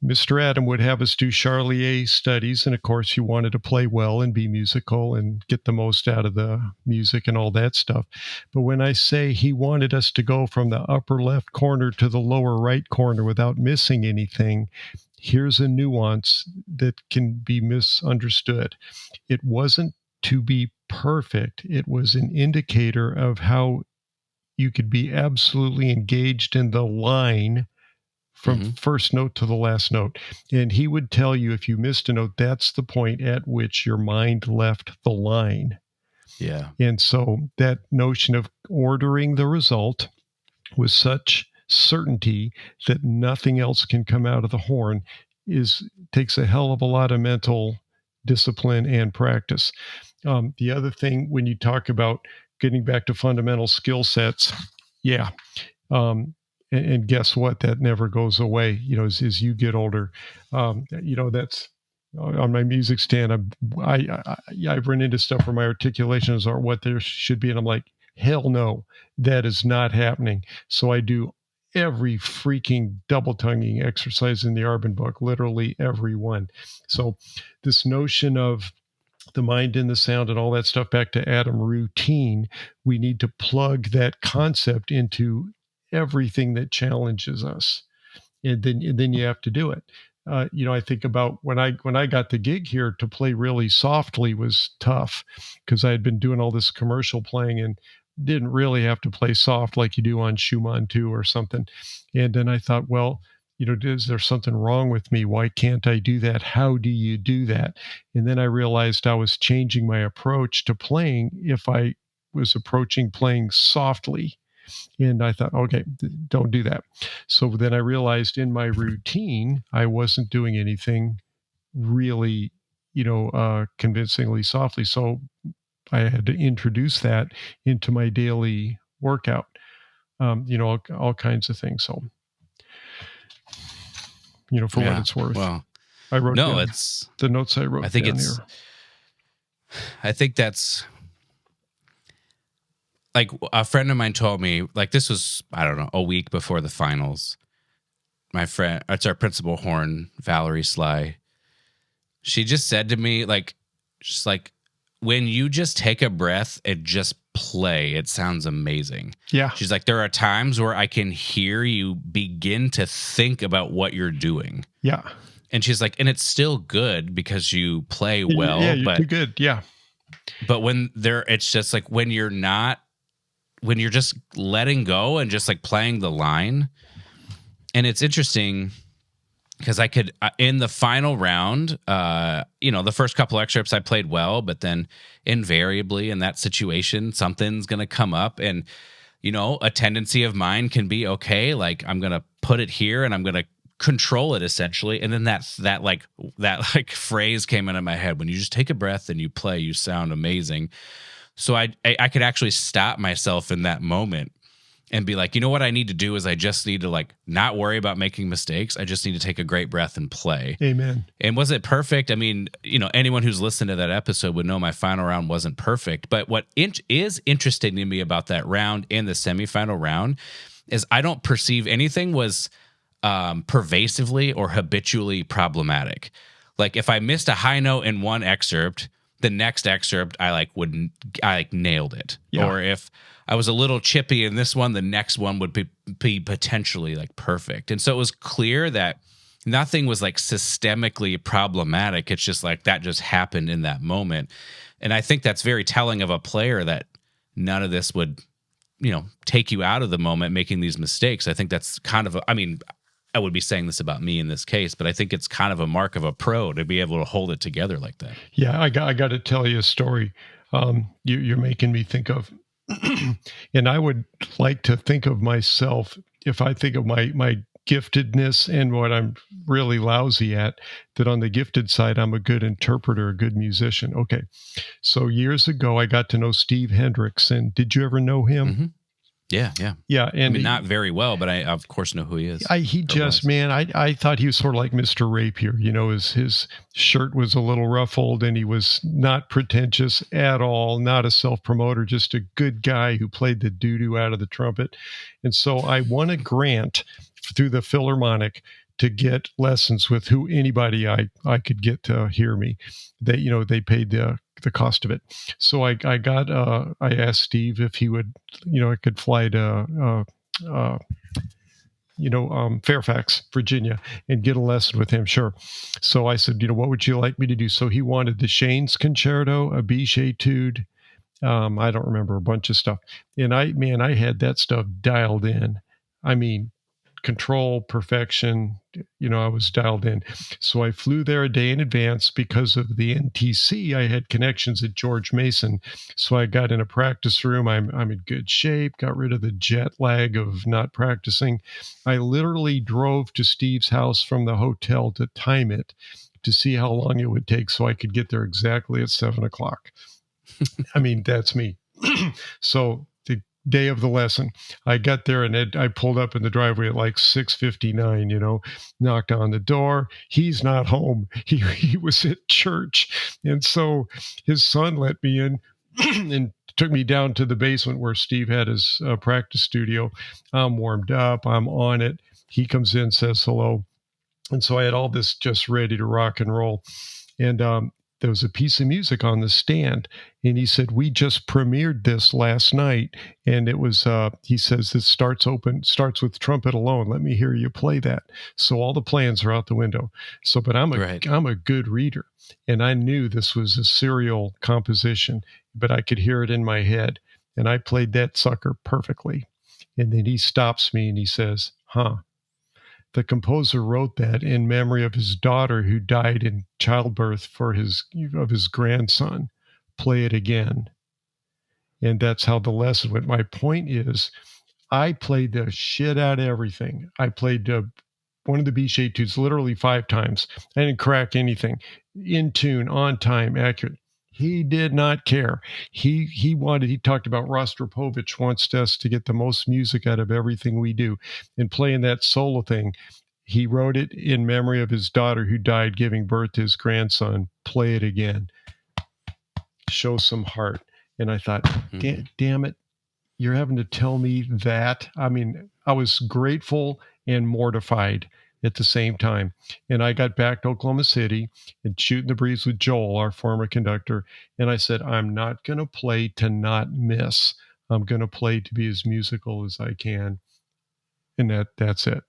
Mr. Adam would have us do Charlier studies, and of course, you wanted to play well and be musical and get the most out of the music and all that stuff. But when I say he wanted us to go from the upper left corner to the lower right corner without missing anything, here's a nuance that can be misunderstood. It wasn't to be perfect. It was an indicator of how you could be absolutely engaged in the line from first note to the last note. And he would tell you if you missed a note, that's the point at which your mind left the line. Yeah. And so that notion of ordering the result with such certainty that nothing else can come out of the horn takes a hell of a lot of mental discipline and practice. The other thing, when you talk about getting back to fundamental skill sets, yeah. And guess what? That never goes away. As you get older, that's on my music stand. I've run into stuff where my articulations are what there should be, and I'm like, hell no, that is not happening. So I do every freaking double tonguing exercise in the Arbin book, literally every one. So this notion of the mind and the sound and all that stuff, back to Adam, routine, we need to plug that concept into everything that challenges us, and then you have to do it. I think about when I got the gig here, to play really softly was tough because I had been doing all this commercial playing and didn't really have to play soft like you do on Schumann 2 or something. And then I thought, well, is there something wrong with me? Why can't I do that? How do you do that? And then I realized I was changing my approach to playing if I was approaching playing softly. And I thought, okay, don't do that. So then I realized in my routine, I wasn't doing anything really, convincingly softly. So I had to introduce that into my daily workout, all kinds of things. So, for what it's worth. Well, I wrote no, down it's the notes I wrote I think down it's here. I think that's like a friend of mine told me, like this was, I don't know, a week before the finals. My friend, it's our principal horn, Valerie Sly. She just said to me, like, just like, when you just take a breath and just play, it sounds amazing. Yeah. She's like, there are times where I can hear you begin to think about what you're doing. Yeah. And she's like, and it's still good because you play well. Yeah, you're but too good. Yeah. But when it's just like when you're just letting go and just like playing the line. And it's interesting because I could, in the final round, the first couple excerpts I played well, but then invariably in that situation, something's going to come up. And, a tendency of mine can be, okay, like I'm going to put it here and I'm going to control it essentially. And then that phrase came into my head: when you just take a breath and you play, you sound amazing. So I could actually stop myself in that moment and be like, what I need to do is I just need to like not worry about making mistakes. I just need to take a great breath and play. Amen. And was it perfect? I mean, anyone who's listened to that episode would know my final round wasn't perfect. But what is interesting to me about that round and the semifinal round is I don't perceive anything was pervasively or habitually problematic. Like if I missed a high note in one excerpt, the next excerpt I nailed it. Yeah. Or if I was a little chippy in this one, the next one would be potentially like perfect. And so it was clear that nothing was like systemically problematic. It's just like that just happened in that moment. And I think that's very telling of a player, that none of this would, take you out of the moment making these mistakes. I think that's kind of I would be saying this about me in this case, but I think it's kind of a mark of a pro to be able to hold it together like that. Yeah, I got to tell you a story. You're making me think of, and I would like to think of myself, if I think of my giftedness and what I'm really lousy at, that on the gifted side, I'm a good interpreter, a good musician. Okay. So years ago, I got to know Steve Hendrickson. Did you ever know him? Mm-hmm. Yeah. Yeah. And not very well, but I of course know who he is. I thought he was sort of like Mr. Rapier. His shirt was a little ruffled and he was not pretentious at all, not a self-promoter, just a good guy who played the doo-doo out of the trumpet. And so I won a grant through the Philharmonic to get lessons with anybody I could get to hear me. They paid the cost of it. So I asked Steve if he would, I could fly to, Fairfax, Virginia, and get a lesson with him. Sure. So I said, what would you like me to do? So he wanted the Shane's Concerto, a Biche Etude. I don't remember, a bunch of stuff. And I had that stuff dialed in. I mean, control, perfection, I was dialed in. So I flew there a day in advance because of the NTC. I had connections at George Mason. So I got in a practice room. I'm in good shape, got rid of the jet lag of not practicing. I literally drove to Steve's house from the hotel to time it, to see how long it would take so I could get there exactly at 7:00. I mean, that's me. So the day of the lesson, I got there and I pulled up in the driveway at like 6:59, knocked on the door. He's not home. He was at church. And so his son let me in and took me down to the basement where Steve had his practice studio. I'm warmed up. I'm on it. He comes in, says hello. And so I had all this just ready to rock and roll. And there was a piece of music on the stand, and he said, we just premiered this last night. And it was, he says, this starts with trumpet alone. Let me hear you play that. So all the plans are out the window. So, but I'm a good reader, and I knew this was a serial composition, but I could hear it in my head, and I played that sucker perfectly. And then he stops me and he says, the the composer wrote that in memory of his daughter who died in childbirth of his grandson. Play it again. And that's how the lesson went. My point is, I played the shit out of everything. I played one of the B shade tunes literally 5 times. I didn't crack anything. In tune, on time, accurate. He did not care. He talked about Rostropovich wants us to get the most music out of everything we do. And playing that solo thing, he wrote it in memory of his daughter who died giving birth to his grandson. Play it again. Show some heart. And I thought, damn it, you're having to tell me that. I mean, I was grateful and mortified at the same time. And I got back to Oklahoma City and shooting the breeze with Joel, our former conductor. And I said, I'm not going to play to not miss. I'm going to play to be as musical as I can. And that's it.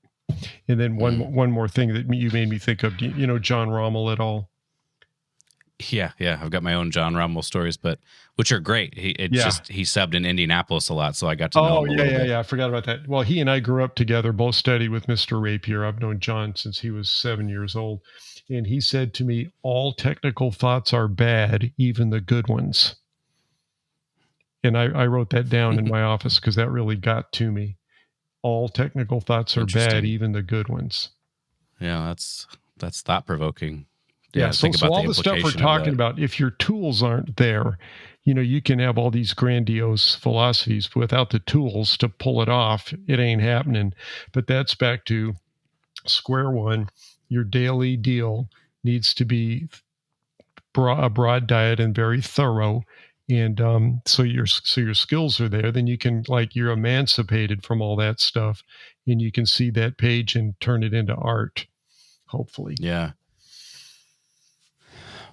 And then one more thing that you made me think of, you know, John Rommel at all? Yeah. I've got my own John Rommel stories, but which are great. He subbed in Indianapolis a lot, so I got to know him a little bit. I forgot about that. Well, he and I grew up together, both studied with Mr. Rapier. I've known John since he was 7 years old. And he said to me, all technical thoughts are bad, even the good ones. And I wrote that down in my office because that really got to me. All technical thoughts are bad, even the good ones. Yeah, that's thought-provoking. Yeah, so all the stuff we're talking about, if your tools aren't there, you know, you can have all these grandiose philosophies, but without the tools to pull it off, it ain't happening. But that's back to square one. Your daily deal needs to be a broad diet and very thorough. And so your skills are there, then you can, like, you're emancipated from all that stuff, and you can see that page and turn it into art, hopefully. Yeah.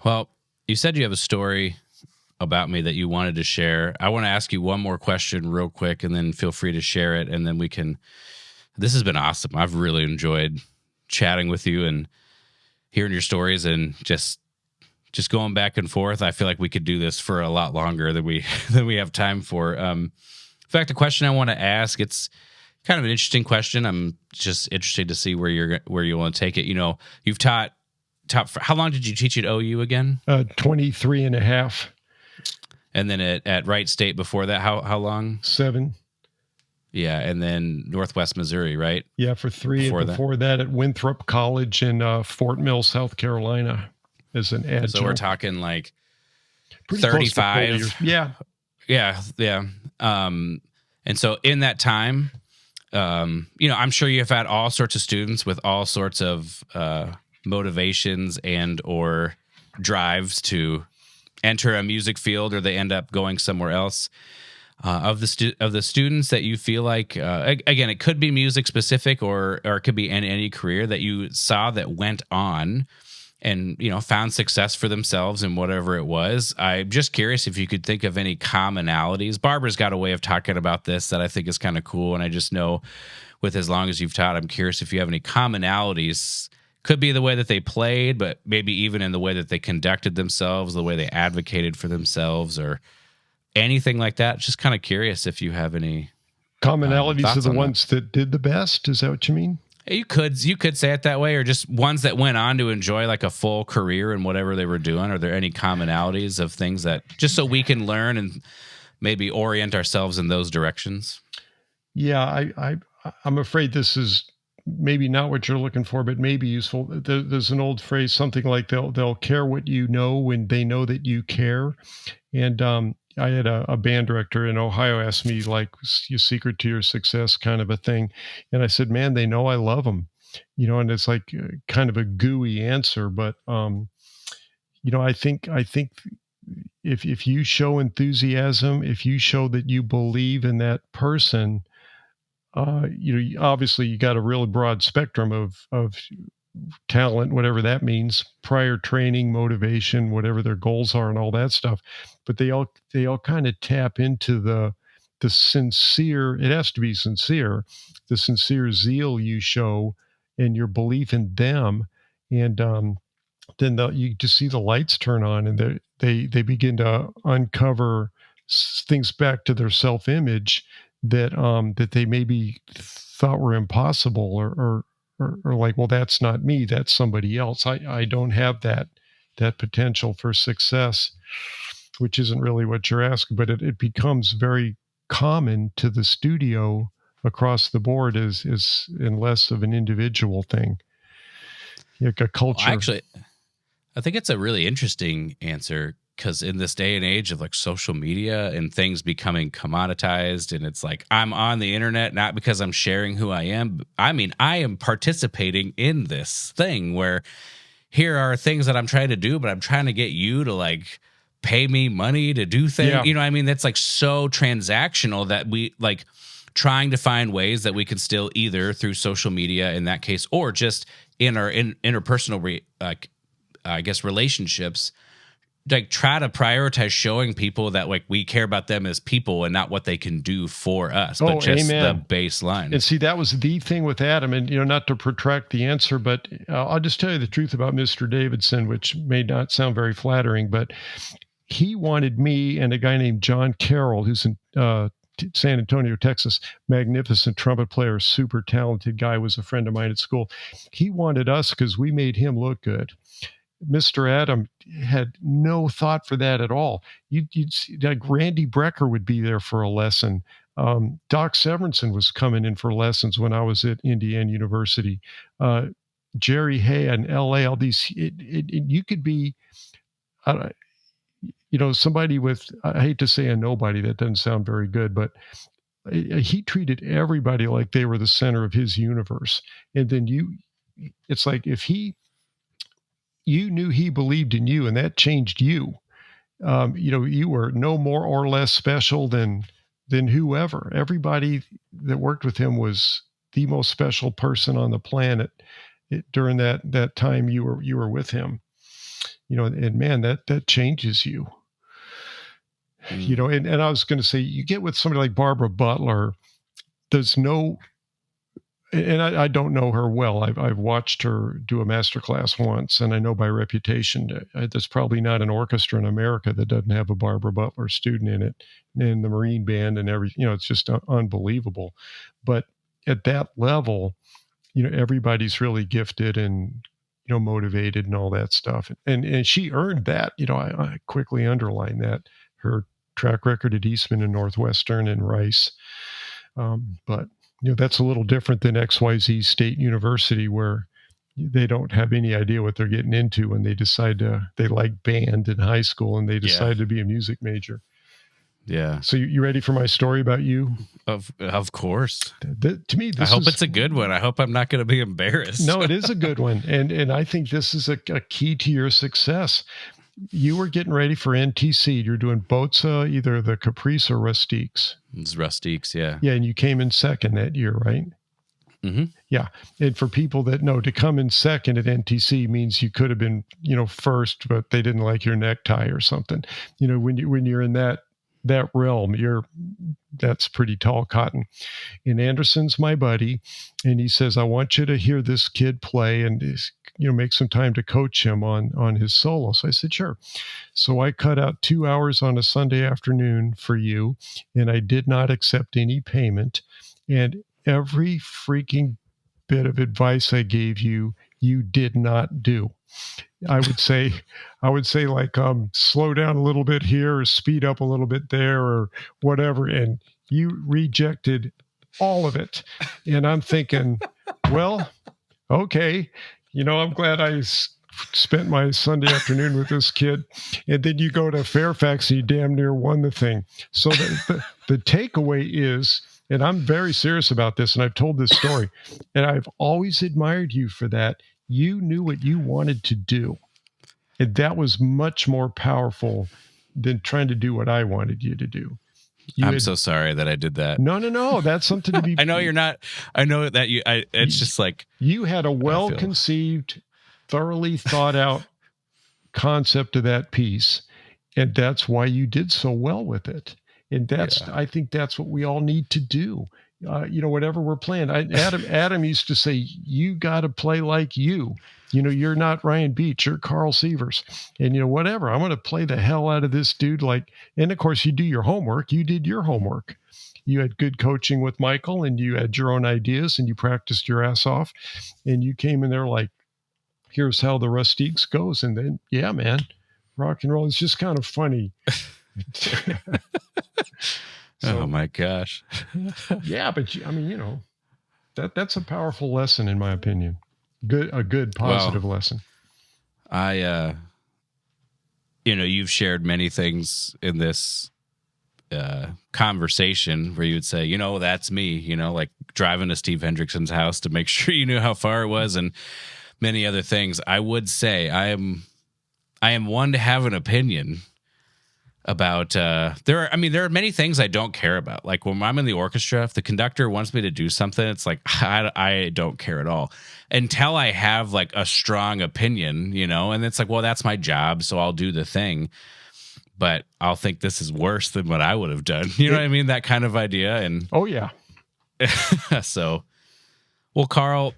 Well, you said you have a story about me that you wanted to share. I want to ask you one more question real quick, and then feel free to share it, and then we can... This has been awesome. I've really enjoyed chatting with you and hearing your stories, and just going back and forth. I feel like we could do this for a lot longer than we have time for. In fact, the question I want to ask, it's kind of an interesting question. I'm just interested to see where you want to take it. You know, you've taught how long did you teach at OU again? 23 and a half. And then at Wright State before that, how long? 7. Yeah, and then Northwest Missouri, right? Yeah, for 3. Before that at Winthrop College in Fort Mill, South Carolina, as an adjunct. So we're talking like pretty 35. Yeah. And so in that time, you know, I'm sure you've had all sorts of students with all sorts of motivations and or drives to enter a music field, or they end up going somewhere else. Of the students that you feel like, again, it could be music specific, or it could be in any career that you saw that went on and, you know, found success for themselves in whatever it was. I'm just curious if you could think of any commonalities. Barbara's got a way of talking about this that I think is kind of cool, and I just know with as long as you've taught, I'm curious if you have any commonalities. Could be the way that they played, but maybe even in the way that they conducted themselves, the way they advocated for themselves, or anything like that. Just kind of curious if you have any commonalities of the ones that did the best. Is that what you mean? You could say it that way, or just ones that went on to enjoy like a full career in whatever they were doing. Are there any commonalities of things that, just so we can learn and maybe orient ourselves in those directions? Yeah, I'm afraid this is maybe not what you're looking for, but maybe useful. There's an old phrase, something like they'll care what you know when they know that you care. And I had a band director in Ohio ask me, like, your secret to your success kind of a thing. And I said, man, they know I love them, you know, and it's like kind of a gooey answer. But, you know, I think if you show enthusiasm, if you show that you believe in that person, you know, obviously you got a really broad spectrum of talent, whatever that means, prior training, motivation, whatever their goals are and all that stuff. But they all kind of tap into the sincere, it has to be sincere, the sincere zeal you show and your belief in them. And then you just see the lights turn on, and they begin to uncover things back to their self-image that they maybe thought were impossible, or or like, well, that's not me, that's somebody else. I don't have that potential for success, which isn't really what you're asking, but it becomes very common to the studio across the board is and less of an individual thing, like a Well, culture. actually, I think it's a really interesting answer because in this day and age of like social media and things becoming commoditized, and it's like I'm on the internet not because I'm sharing who I am. I mean, I am participating in this thing where here are things that I'm trying to do, but I'm trying to get you to like pay me money to do things. Yeah. You know what I mean? That's like so transactional that we like trying to find ways that we can still either through social media in that case, or just in our interpersonal, I guess, relationships, like try to prioritize showing people that like we care about them as people and not what they can do for us, but just amen. the baseline. And see, that was the thing with Adam, and not to protract the answer, but I'll just tell you the truth about Mr. Davidson, which may not sound very flattering, but he wanted me and a guy named John Carroll, who's in San Antonio, Texas, magnificent trumpet player, super talented guy, was a friend of mine at school. He wanted us because we made him look good. Mr. Adam had no thought for that at all. You'd see, like Randy Brecker would be there for a lesson. Doc Severinsen was coming in for lessons when I was at Indiana University. Jerry Hay in L.A. All these, you could be, somebody with, I hate to say a nobody, that doesn't sound very good, but he treated everybody like they were the center of his universe. And then it's like if you knew he believed in you, and that changed you. You were no more or less special than whoever. Everybody that worked with him was the most special person on the planet during that time you were with him. And man, that changes you. And I was going to say, you get with somebody like Barbara Butler, there's no, and I don't know her well. I've watched her do a master class once, and I know by reputation there's probably not an orchestra in America that doesn't have a Barbara Butler student in it, and the Marine Band and everything. It's just unbelievable. But at that level, everybody's really gifted and motivated and all that stuff. And she earned that. I quickly underline that, her track record at Eastman and Northwestern and Rice. But that's a little different than XYZ State University, where they don't have any idea what they're getting into when they decide they like band in high school and they decide to be a music major. Yeah. So you ready for my story about you? Of course. To me, I hope it's a good one. I hope I'm not going to be embarrassed. No, it is a good one. And I think this is a key to your success. You were getting ready for NTC. You're doing Boza, either the Caprice or Rustiques. It's Rustiques, yeah. Yeah, and you came in second that year, right? Mm-hmm. Yeah. And for people that know, to come in second at NTC means you could have been, first, but they didn't like your necktie or something. When you're in that realm, that's pretty tall cotton. And Anderson's my buddy, and he says, I want you to hear this kid play and make some time to coach him on his solo. So I said, sure. So I cut out 2 hours on a Sunday afternoon for you, and I did not accept any payment. And every freaking bit of advice I gave you, you did not do. I would say like, slow down a little bit here or speed up a little bit there or whatever. And you rejected all of it. And I'm thinking, well, okay, I'm glad I spent my Sunday afternoon with this kid. And then you go to Fairfax and you damn near won the thing. So the takeaway is, and I'm very serious about this, and I've told this story, and I've always admired you for that. You knew what you wanted to do. And that was much more powerful than trying to do what I wanted you to do. I'm so sorry that I did that. No. That's something to be. I know you're not. I know that you. It's just like you had a well-conceived, thoroughly thought out concept of that piece, and that's why you did so well with it. And I think that's what we all need to do. Whatever we're playing. Adam used to say, you got to play like you. You're not Ryan Beach, you're Karl Sievers. And, whatever, I'm going to play the hell out of this dude. And of course, you do your homework. You did your homework. you had good coaching with Michael, and you had your own ideas, and you practiced your ass off, and you came in there like, here's how the Rustiques goes. And then, yeah, man, rock and roll is just kind of funny. So, oh my gosh. Yeah, but I mean, you know, that's a powerful lesson in my opinion. A good positive lesson. You know, you've shared many things in this conversation where you would say, you know, that's me, you know, like driving to Steve Hendrickson's house to make sure you knew how far it was, and many other things. I would say I am one to have an opinion about there are many things I don't care about. Like when I'm in the orchestra, if the conductor wants me to do something, it's like I don't care at all until I have like a strong opinion, you know, and it's like, well, that's my job, so I'll do the thing. But I'll think this is worse than what I would have done. You know what I mean? That kind of idea. And oh yeah. So, well, Karl,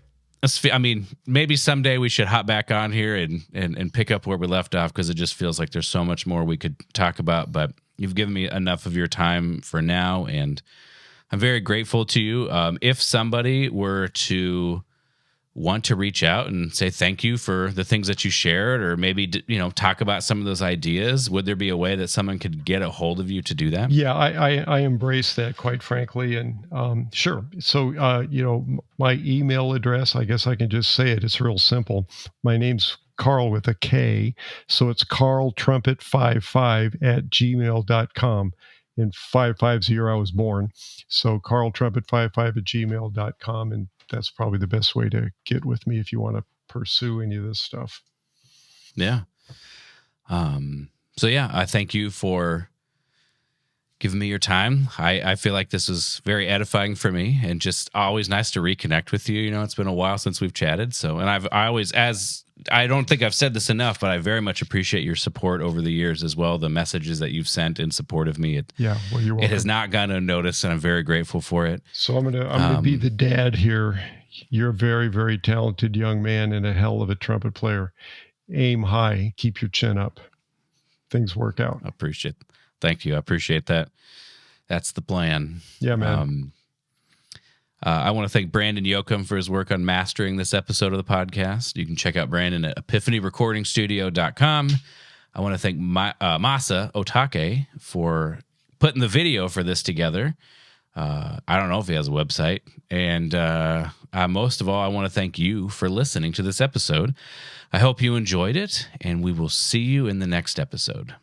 I mean, maybe someday we should hop back on here and pick up where we left off, because it just feels like there's so much more we could talk about. But you've given me enough of your time for now, and I'm very grateful to you. If somebody were to want to reach out and say thank you for the things that you shared, or maybe, you know, talk about some of those ideas, would there be a way that someone could get a hold of you to do that? Yeah, I embrace that, quite frankly. And sure. So, you know, my email address, I guess I can just say it. It's real simple. My name's Karl with a K. So it's karltrumpet55@gmail.com. In 550, I was born. So karltrumpet55@gmail.com. And that's probably the best way to get with me if you want to pursue any of this stuff. Yeah. So yeah, I thank you for giving me your time. I feel like this was very edifying for me, and just always nice to reconnect with you. You know, it's been a while since we've chatted. So, and I don't think I've said this enough, but I very much appreciate your support over the years as well. The messages that you've sent in support of me. You're welcome. It has not gone unnoticed, and I'm very grateful for it. So I'm gonna be the dad here. You're a very, very talented young man and a hell of a trumpet player. Aim high, keep your chin up. Things work out. Thank you. I appreciate that. That's the plan. Yeah, man. I want to thank Brandon Yoakum for his work on mastering this episode of the podcast. You can check out Brandon at epiphanyrecordingstudio.com. I want to thank Masa Otake for putting the video for this together. I don't know if he has a website. And most of all, I want to thank you for listening to this episode. I hope you enjoyed it, and we will see you in the next episode.